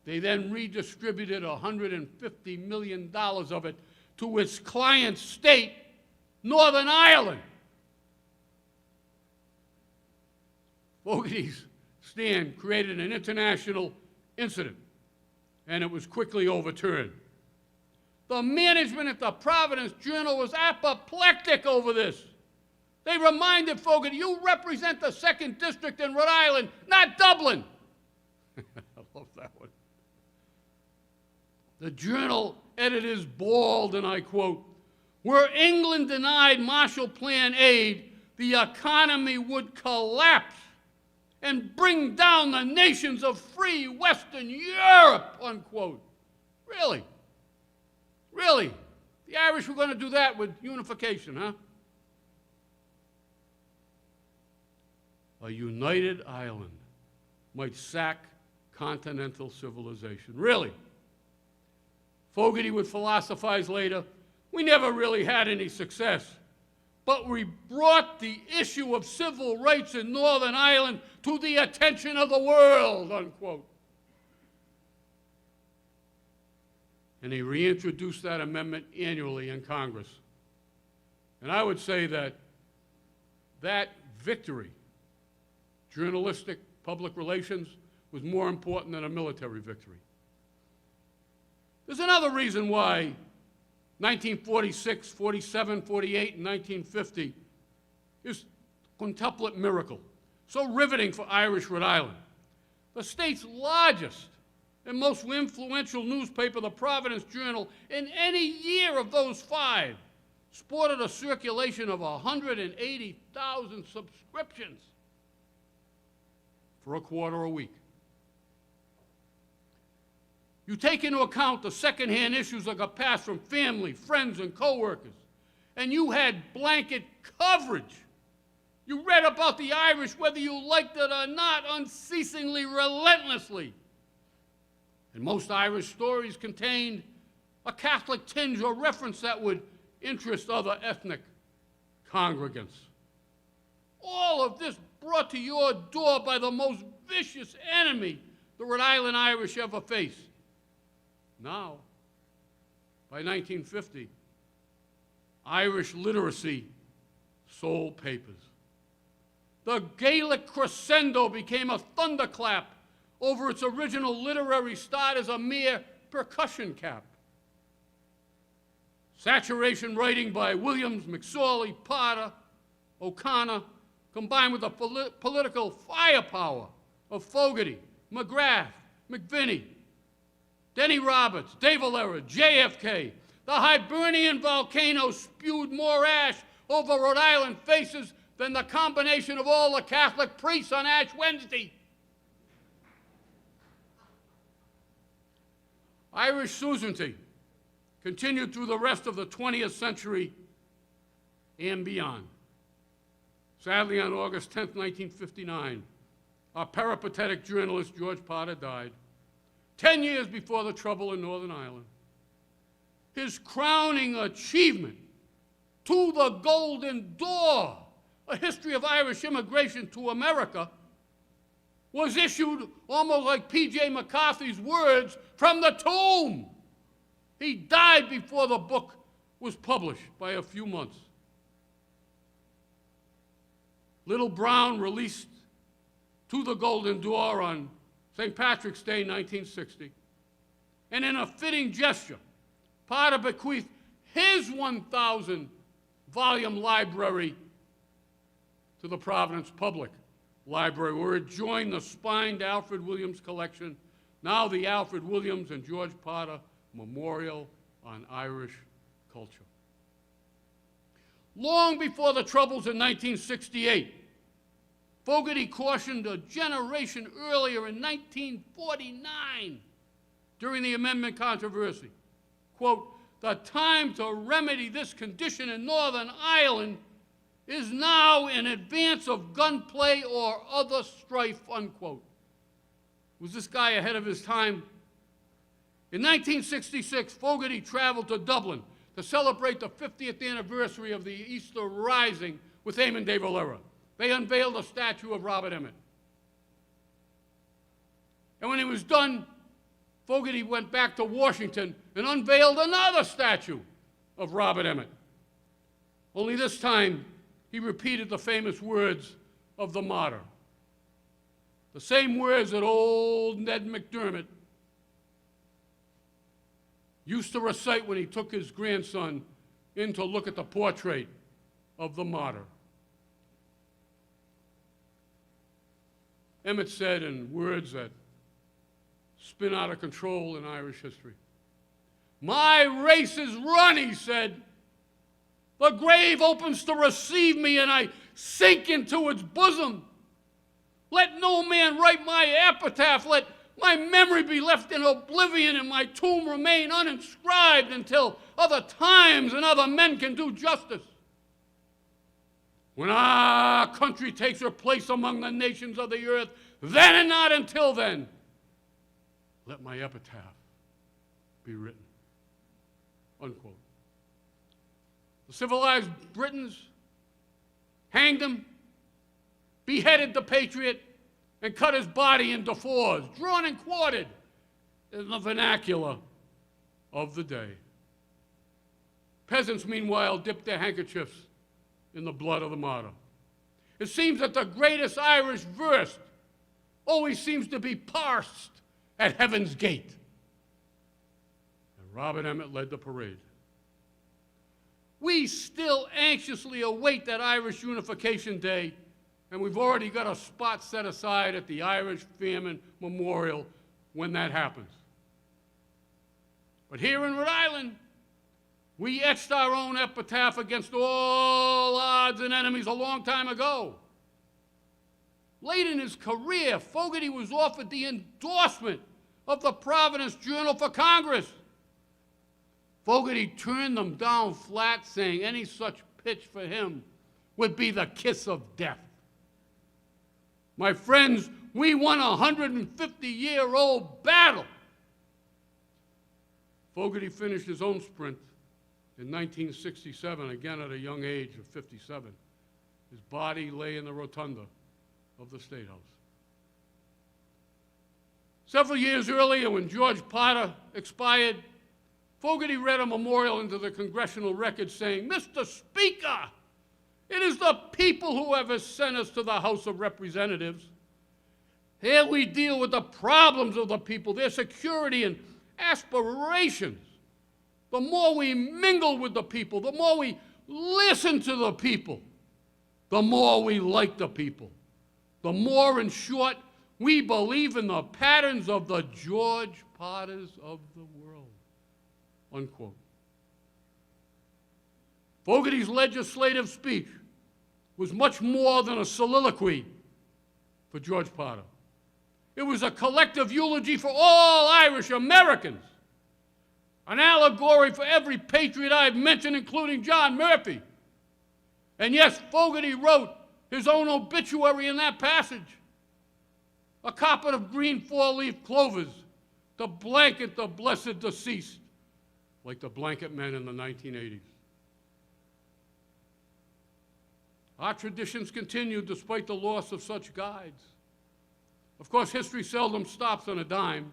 They then redistributed $150 million of it to its client state, Northern Ireland. Fogerty's stand created an international incident, and it was quickly overturned. The management at the Providence Journal was apoplectic over this. They reminded Fogarty, you represent the 2nd District in Rhode Island, not Dublin. I love that one. The Journal editors bawled, and I quote, "Were England denied Marshall Plan aid, the economy would collapse and bring down the nations of free Western Europe," unquote. Really? Really? The Irish were going to do that with unification, huh? A united Ireland might sack continental civilization. Really? Fogarty would philosophize later, we never really had any success, but we brought the issue of civil rights in Northern Ireland to the attention of the world, unquote. And he reintroduced that amendment annually in Congress. And I would say that that victory, journalistic public relations, was more important than a military victory. There's another reason why 1946, 47, 48, and 1950 is quintuplet miracle, so riveting for Irish Rhode Island. The state's largest and most influential newspaper, the Providence Journal, in any year of those 5, sported a circulation of 180,000 subscriptions for a quarter a week. You take into account the secondhand issues that got passed from family, friends, and coworkers, and you had blanket coverage. You read about the Irish, whether you liked it or not, unceasingly, relentlessly. And most Irish stories contained a Catholic tinge or reference that would interest other ethnic congregants. All of this brought to your door by the most vicious enemy the Rhode Island Irish ever faced. Now, by 1950, Irish literacy sold papers. The Gaelic crescendo became a thunderclap over its original literary start as a mere percussion cap. Saturation writing by Williams, McSorley, Potter, O'Connor, combined with the political firepower of Fogarty, McGrath, McVinney, Denny Roberts, De Valera, JFK, the Hibernian volcano spewed more ash over Rhode Island faces than the combination of all the Catholic priests on Ash Wednesday. Irish suzerainty continued through the rest of the 20th century and beyond. Sadly, on August 10, 1959, our peripatetic journalist George Potter died, 10 years before the trouble in Northern Ireland. His crowning achievement, To the Golden Door, a history of Irish immigration to America, was issued almost like P.J. McCarthy's words from the tomb. He died before the book was published by a few months. Little Brown released To the Golden Door on St. Patrick's Day, 1960. And in a fitting gesture, Potter bequeathed his 1,000-volume library to the Providence Public Library, where it joined the spined Alfred Williams collection, now the Alfred Williams and George Potter Memorial on Irish Culture. Long before the troubles in 1968, Fogarty cautioned a generation earlier in 1949 during the amendment controversy, quote, "The time to remedy this condition in Northern Ireland is now in advance of gunplay or other strife," unquote. Was this guy ahead of his time? In 1966, Fogarty traveled to Dublin to celebrate the 50th anniversary of the Easter Rising with Eamon de Valera. They unveiled a statue of Robert Emmet. And when he was done, Fogarty went back to Washington and unveiled another statue of Robert Emmet. Only this time, he repeated the famous words of the martyr. The same words that old Ned McDermott used to recite when he took his grandson in to look at the portrait of the martyr. Emmett said in words that spin out of control in Irish history. My race is run, he said. The grave opens to receive me, and I sink into its bosom. Let no man write my epitaph. Let my memory be left in oblivion, and my tomb remain uninscribed until other times and other men can do justice. When our country takes her place among the nations of the earth, then and not until then, let my epitaph be written. Unquote. The civilized Britons hanged him, beheaded the patriot, and cut his body into fours, drawn and quartered in the vernacular of the day. Peasants, meanwhile, dipped their handkerchiefs in the blood of the martyr. It seems that the greatest Irish verse always seems to be parsed at heaven's gate. And Robert Emmet led the parade. We still anxiously await that Irish Unification Day, and we've already got a spot set aside at the Irish Famine Memorial when that happens. But here in Rhode Island, we etched our own epitaph against all odds and enemies a long time ago. Late in his career, Fogarty was offered the endorsement of the Providence Journal for Congress. Fogarty turned them down flat, saying any such pitch for him would be the kiss of death. My friends, we won a 150-year-old battle. Fogarty finished his own sprint in 1967, again at a young age of 57. His body lay in the rotunda of the State House. Several years earlier, when George Potter expired, Fogarty read a memorial into the congressional record saying, Mr. Speaker, it is the people who have sent us to the House of Representatives. Here we deal with the problems of the people, their security and aspirations. The more we mingle with the people, the more we listen to the people, the more we like the people. The more, in short, we believe in the patterns of the George Potters of the world. Unquote. Fogarty's legislative speech was much more than a soliloquy for George Potter. It was a collective eulogy for all Irish Americans, an allegory for every patriot I've mentioned, including John Murphy. And yes, Fogarty wrote his own obituary in that passage. A carpet of green four-leaf clovers to blanket the blessed deceased, like the blanket men in the 1980s. Our traditions continue despite the loss of such guides. Of course, history seldom stops on a dime.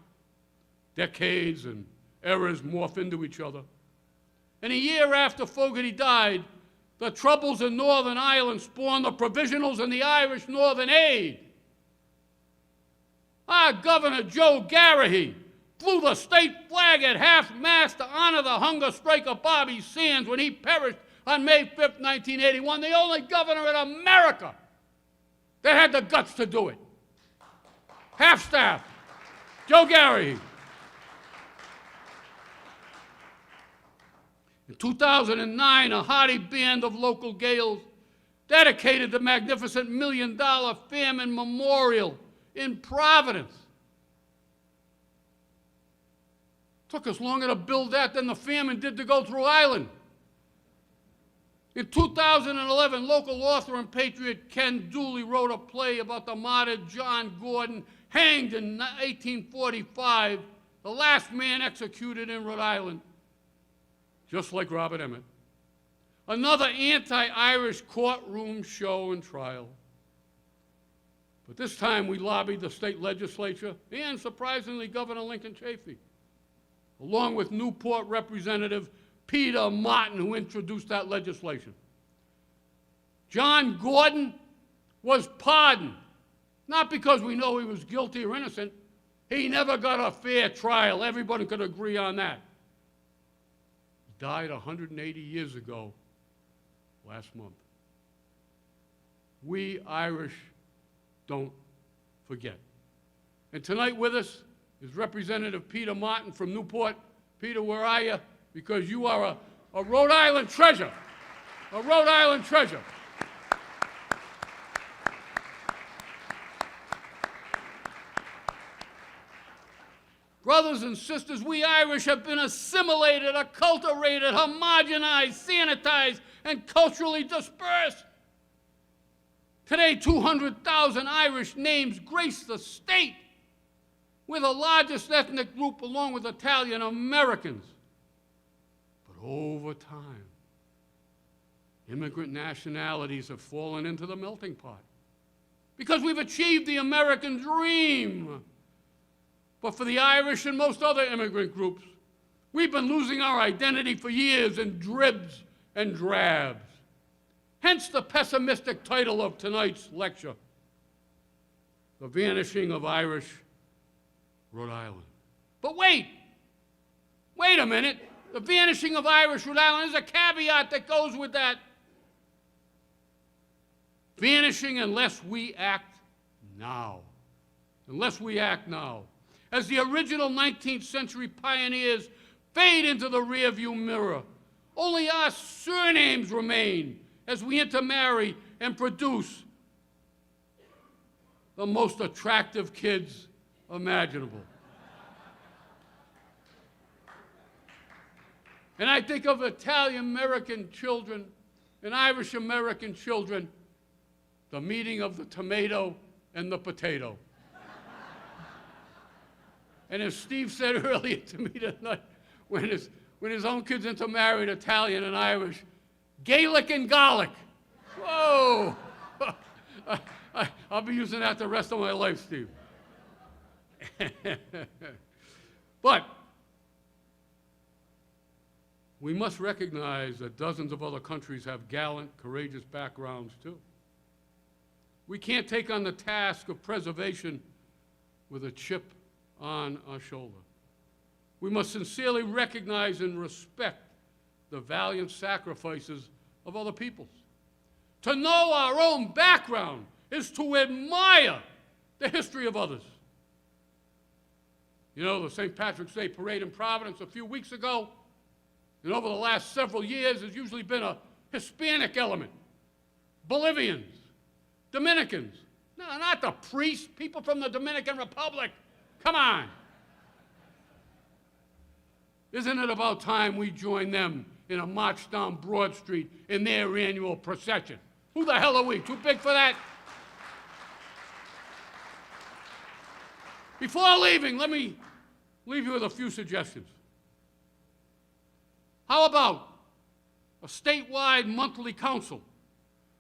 Decades and eras morph into each other. And a year after Fogarty died, the troubles in Northern Ireland spawned the Provisionals and the Irish Northern Aid. Our Governor, Joe Garrahy, flew the state flag at half-mast to honor the hunger strike of Bobby Sands when he perished on May 5th, 1981, the only governor in America that had the guts to do it. Half-staff, Joe Garrahy. In 2009, a hearty band of local Gaels dedicated the magnificent $1 million famine memorial in Providence. Took us longer to build that than the famine did to go through Ireland. In 2011, local author and patriot Ken Dooley wrote a play about the martyred John Gordon, hanged in 1845, the last man executed in Rhode Island, just like Robert Emmet. Another anti-Irish courtroom show and trial. But this time we lobbied the state legislature and, surprisingly, Governor Lincoln Chafee, along with Newport Representative Peter Martin, who introduced that legislation. John Gordon was pardoned, not because we know he was guilty or innocent. He never got a fair trial. Everybody could agree on that. He died 180 years ago last month. We Irish don't forget. And tonight with us is Representative Peter Martin from Newport. Peter, where are you? Because you are a Rhode Island treasure. A Rhode Island treasure. Brothers and sisters, we Irish have been assimilated, acculturated, homogenized, sanitized, and culturally dispersed. Today, 200,000 Irish names grace the state. We're the largest ethnic group along with Italian Americans. But over time, immigrant nationalities have fallen into the melting pot because we've achieved the American dream. But for the Irish and most other immigrant groups, we've been losing our identity for years in dribs and drabs. Hence the pessimistic title of tonight's lecture, The Vanishing of Irish Rhode Island. But wait a minute. The vanishing of Irish Rhode Island is a caveat that goes with that. Vanishing unless we act now. Unless we act now. As the original 19th century pioneers fade into the rearview mirror, only our surnames remain as we intermarry and produce the most attractive kids imaginable. And I think of Italian-American children and Irish-American children, the meeting of the tomato and the potato. And as Steve said earlier to me tonight, when his own kids intermarried Italian and Irish, Gaelic and garlic. Whoa! I'll be using that the rest of my life, Steve. But we must recognize that dozens of other countries have gallant, courageous backgrounds too. We can't take on the task of preservation with a chip on our shoulder. We must sincerely recognize and respect the valiant sacrifices of other peoples. To know our own background is to admire the history of others. You know, the St. Patrick's Day parade in Providence a few weeks ago, and over the last several years, has usually been a Hispanic element. Bolivians, Dominicans, no, not the priests, people from the Dominican Republic. Come on. Isn't it about time we join them in a march down Broad Street in their annual procession? Who the hell are we? Too big for that? Before leaving, let me leave you with a few suggestions. How about a statewide monthly council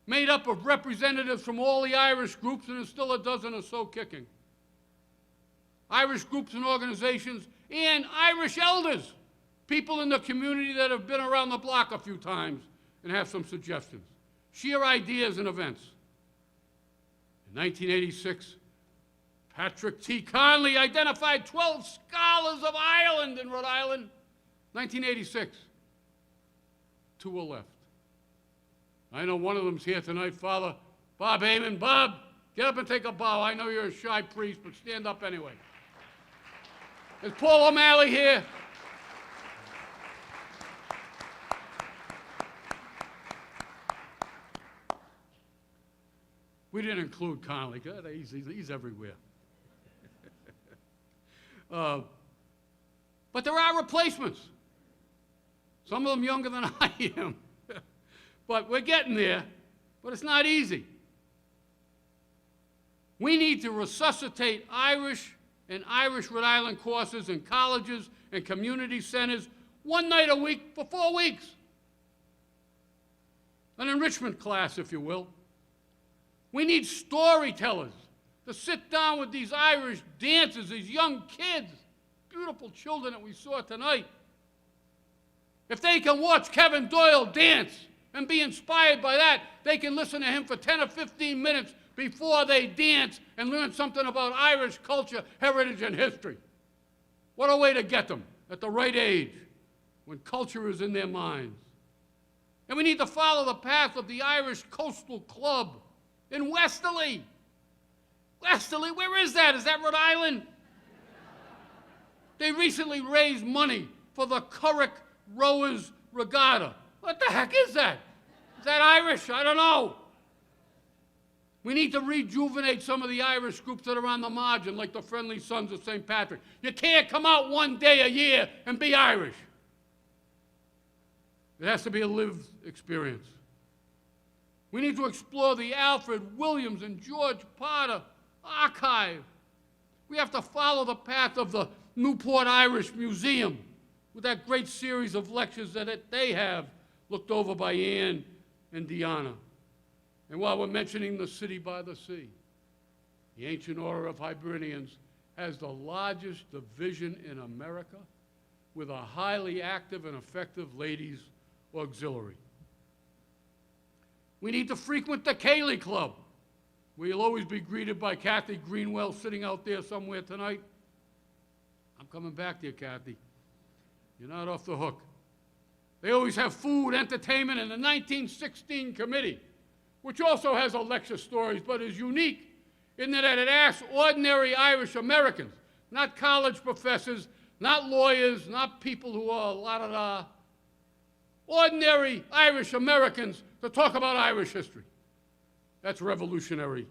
made up of representatives from all the Irish groups, and there's still a dozen or so kicking. Irish groups and organizations, and Irish elders, people in the community that have been around the block a few times and have some suggestions. Share ideas and events. In 1986, Patrick T. Conley identified 12 scholars of Ireland in Rhode Island. 1986. 2 were left. I know one of them's here tonight, Father Bob Heyman. Bob, get up and take a bow. I know you're a shy priest, but stand up anyway. Is Paul O'Malley here? We didn't include Conley. God, he's everywhere. But there are replacements. Some of them younger than I am. But we're getting there, but it's not easy. We need to resuscitate Irish and Irish Rhode Island courses in colleges and community centers 1 night a week for 4 weeks. An enrichment class, if you will. We need storytellers to sit down with these Irish dancers, these young kids, beautiful children that we saw tonight. If they can watch Kevin Doyle dance and be inspired by that, they can listen to him for 10 or 15 minutes before they dance and learn something about Irish culture, heritage, and history. What a way to get them at the right age, when culture is in their minds. And we need to follow the path of the Irish Coastal Club in Westerly. Westerly, where is that? Is that Rhode Island? They recently raised money for the Curragh Rowers Regatta. What the heck is that? Is that Irish? I don't know. We need to rejuvenate some of the Irish groups that are on the margin, like the Friendly Sons of St. Patrick. You can't come out one day a year and be Irish. It has to be a lived experience. We need to explore the Alfred Williams and George Potter archive. We have to follow the path of the Newport Irish Museum with that great series of lectures that they have, looked over by Ann and Deanna. And while we're mentioning the city by the sea, the Ancient Order of Hibernians has the largest division in America with a highly active and effective ladies' auxiliary. We need to frequent the Cayley Club, where you'll always be greeted by Kathy Greenwell sitting out there somewhere tonight. I'm coming back to you, Kathy. You're not off the hook. They always have food, entertainment, and the 1916 committee, which also has a lecture stories, but is unique in that it asks ordinary Irish Americans, not college professors, not lawyers, not people who are la-da-da, ordinary Irish Americans to talk about Irish history. That's revolutionary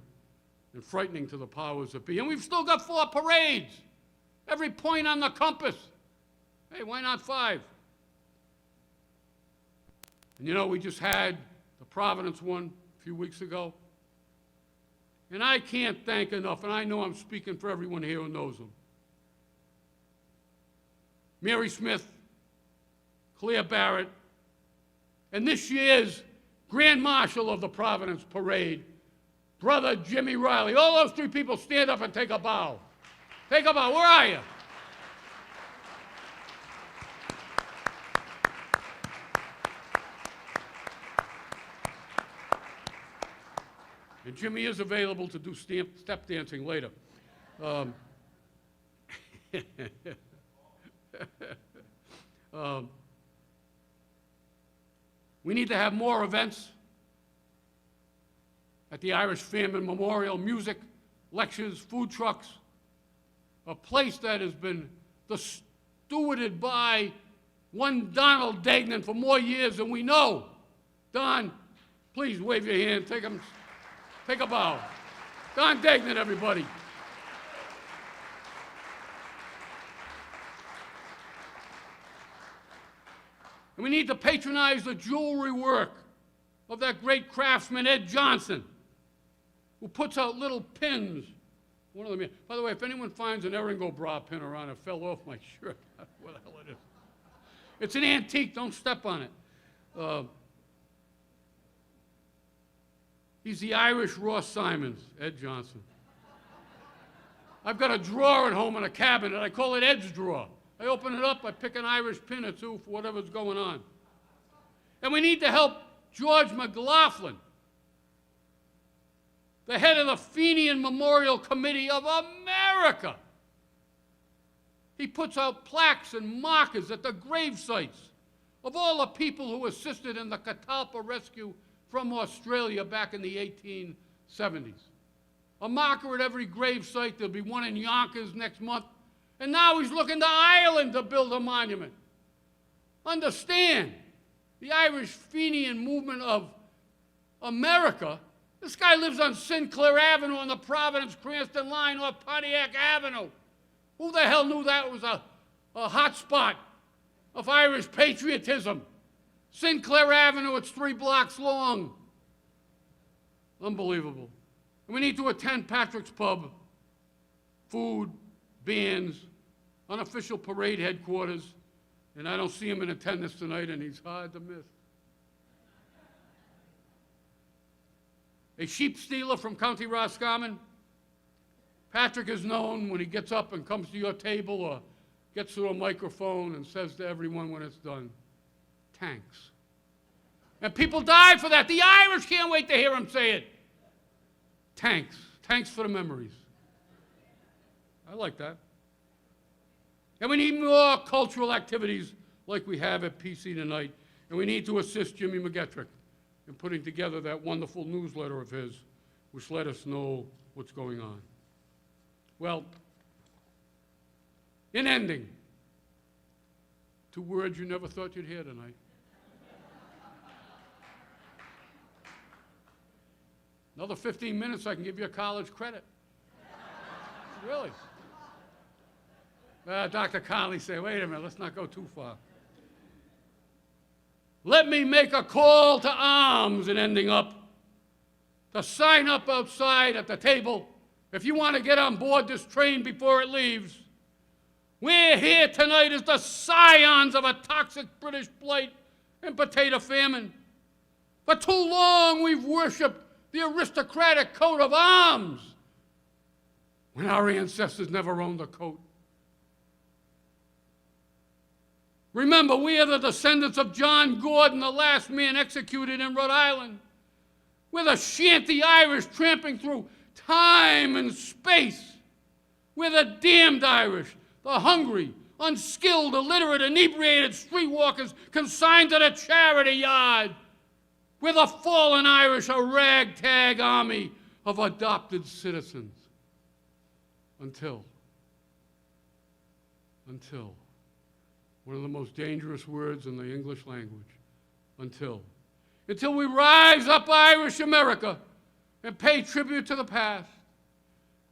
and frightening to the powers that be. And we've still got 4 parades, every point on the compass. Hey, why not 5? And you know, we just had the Providence one a few weeks ago. And I can't thank enough, and I know I'm speaking for everyone here who knows them. Mary Smith, Claire Barrett, and this year's Grand Marshal of the Providence Parade, Brother Jimmy Riley. All those 3 people stand up and take a bow. Take a bow. Where are you? And Jimmy is available to do step dancing later. We need to have more events at the Irish Famine Memorial, music, lectures, food trucks, a place that has been stewarded by one Donald Degnan for more years than we know. Don, please wave your hand, take a bow. Don Degnan, everybody. And we need to patronize the jewelry work of that great craftsman, Ed Johnson, who puts out little pins. One of them, by the way, if anyone finds an Eringo bra pin around, it fell off my shirt. What the hell it is? It's an antique, don't step on it. He's the Irish Ross Simons, Ed Johnson. I've got a drawer at home in a cabinet. I call it Ed's drawer. I open it up, I pick an Irish pin or 2 for whatever's going on. And we need to help George McLaughlin, the head of the Fenian Memorial Committee of America. He puts out plaques and markers at the grave sites of all the people who assisted in the Catalpa rescue from Australia back in the 1870s. A marker at every grave site. There'll be one in Yonkers next month. And now he's looking to Ireland to build a monument. Understand, the Irish Fenian movement of America, this guy lives on Sinclair Avenue on the Providence-Cranston line or Pontiac Avenue. Who the hell knew that was a hot spot of Irish patriotism? Sinclair Avenue, it's 3 blocks long. Unbelievable. And we need to attend Patrick's Pub, food, bands, unofficial parade headquarters, and I don't see him in attendance tonight, and he's hard to miss. A sheep stealer from County Roscommon. Patrick is known when he gets up and comes to your table or gets to a microphone and says to everyone when it's done, "Tanks." And people die for that. The Irish can't wait to hear him say it. Tanks. Tanks for the memories. I like that. And we need more cultural activities like we have at PC tonight. And we need to assist Jimmy McGettrick in putting together that wonderful newsletter of his, which let us know what's going on. Well, in ending, 2 words you never thought you'd hear tonight. Another 15 minutes, I can give you a college credit. Really? Dr. Conley said, wait a minute, let's not go too far. Let me make a call to arms in ending up. To sign up outside at the table if you want to get on board this train before it leaves. We're here tonight as the scions of a toxic British blight and potato famine. For too long we've worshipped the aristocratic coat of arms when our ancestors never owned a coat. Remember, we are the descendants of John Gordon, the last man executed in Rhode Island. We're the shanty Irish tramping through time and space. We're the damned Irish, the hungry, unskilled, illiterate, inebriated streetwalkers consigned to the charity yard. We're the fallen Irish, a ragtag army of adopted citizens. Until, one of the most dangerous words in the English language, until we rise up Irish America and pay tribute to the past,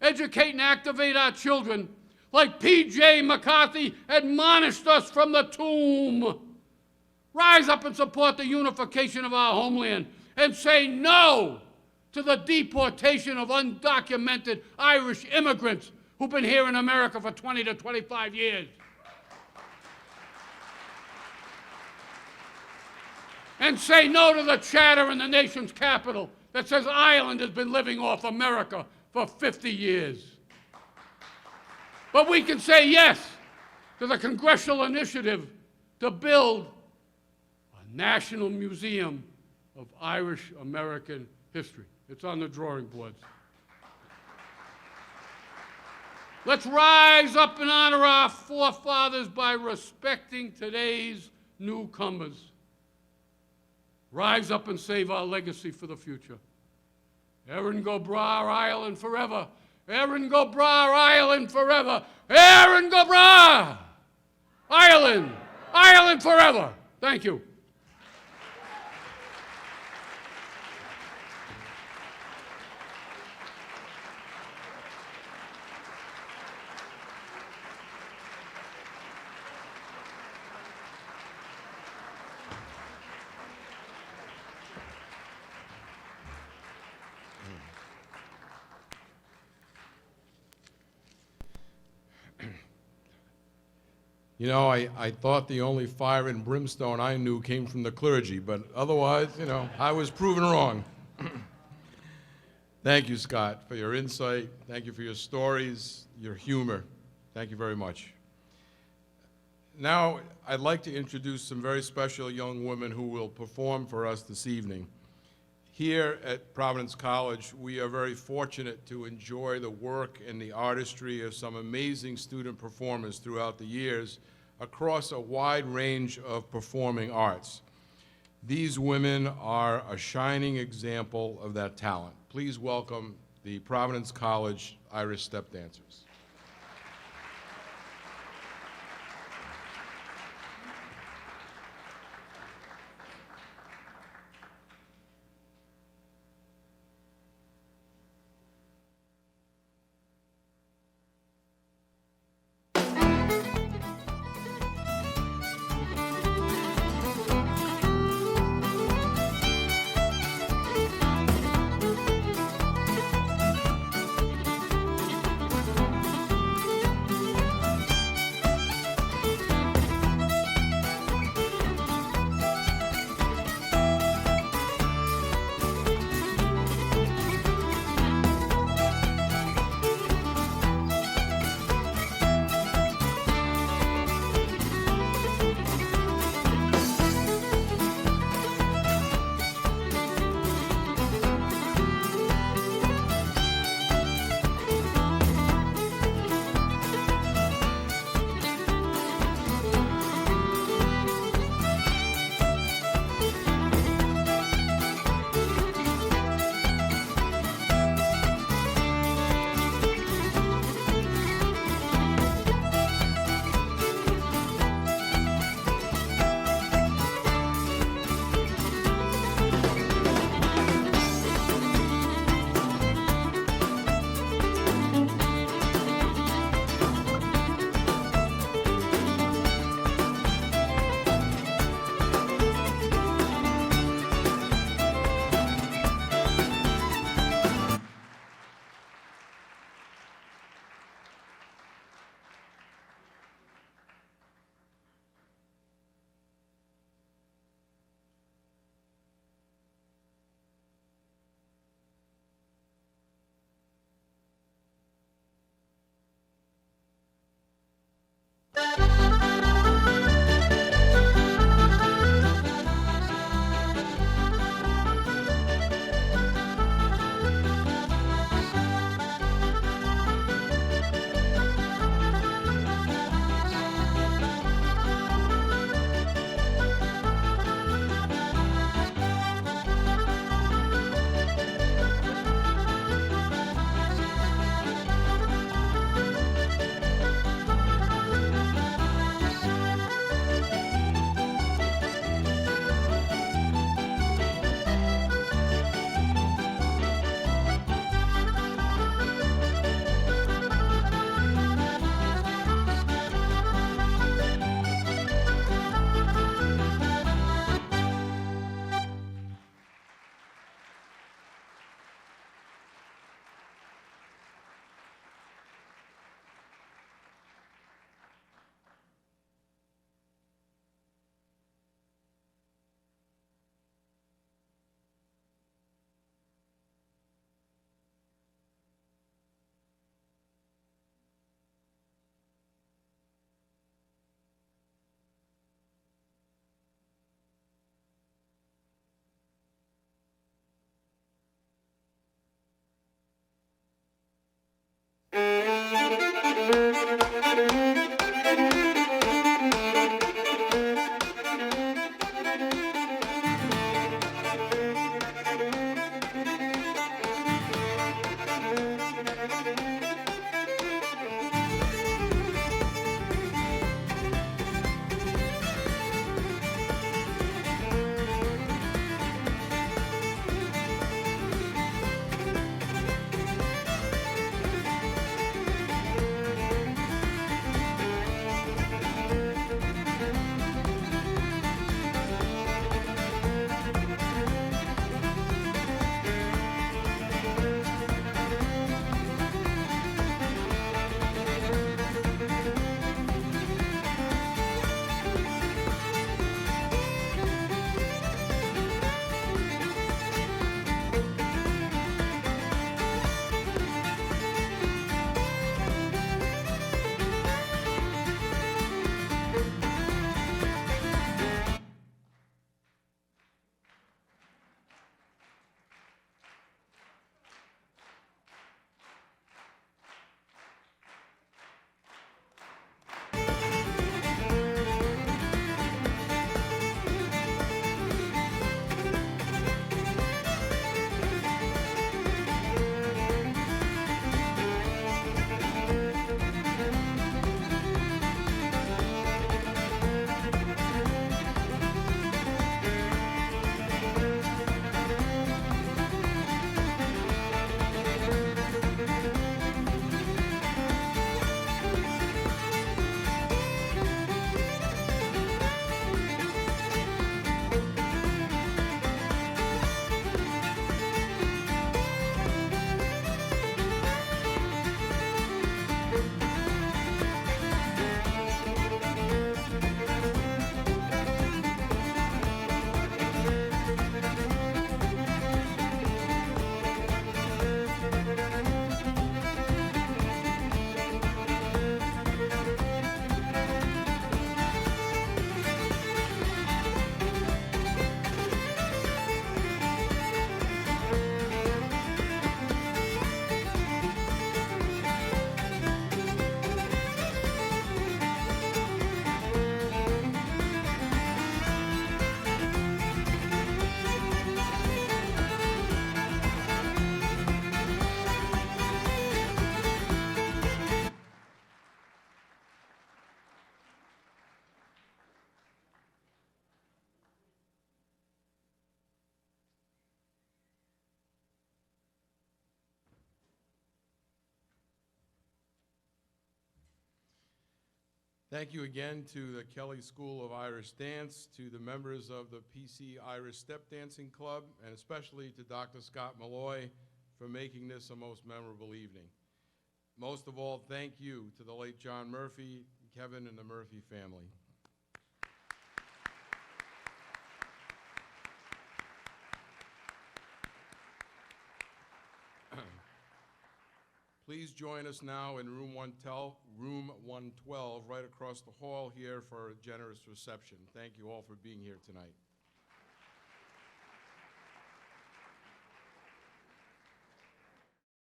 educate and activate our children like P.J. McCarthy admonished us from the tomb. Rise up and support the unification of our homeland and say no to the deportation of undocumented Irish immigrants who've been here in America for 20 to 25 years. And say no to the chatter in the nation's capital that says Ireland has been living off America for 50 years. But we can say yes to the congressional initiative to build a national museum of Irish American history. It's on the drawing boards. Let's rise up and honor our forefathers by respecting today's newcomers. Rise up and save our legacy for the future. Erin go Bra, Ireland forever. Erin go Bra, Ireland forever. Erin go Bra, Ireland. Ireland forever. Thank you. You know, I thought the only fire and brimstone I knew came from the clergy, but otherwise, you know, I was proven wrong. Thank you, Scott, for your insight. Thank you for your stories, your humor. Thank you very much. Now, I'd like to introduce some very special young women who will perform for us this evening. Here at Providence College, we are very fortunate to enjoy the work and the artistry of some amazing student performers throughout the years across a wide range of performing arts. These women are a shining example of that talent. Please welcome the Providence College Irish Step Dancers. Thank you again to the Kelly School of Irish Dance, to the members of the PC Irish Step Dancing Club, and especially to Dr. Scott Molloy for making this a most memorable evening. Most of all, thank you to the late John Murphy, Kevin, and the Murphy family. Please join us now in room 112, right across the hall here for a generous reception. Thank you all for being here tonight.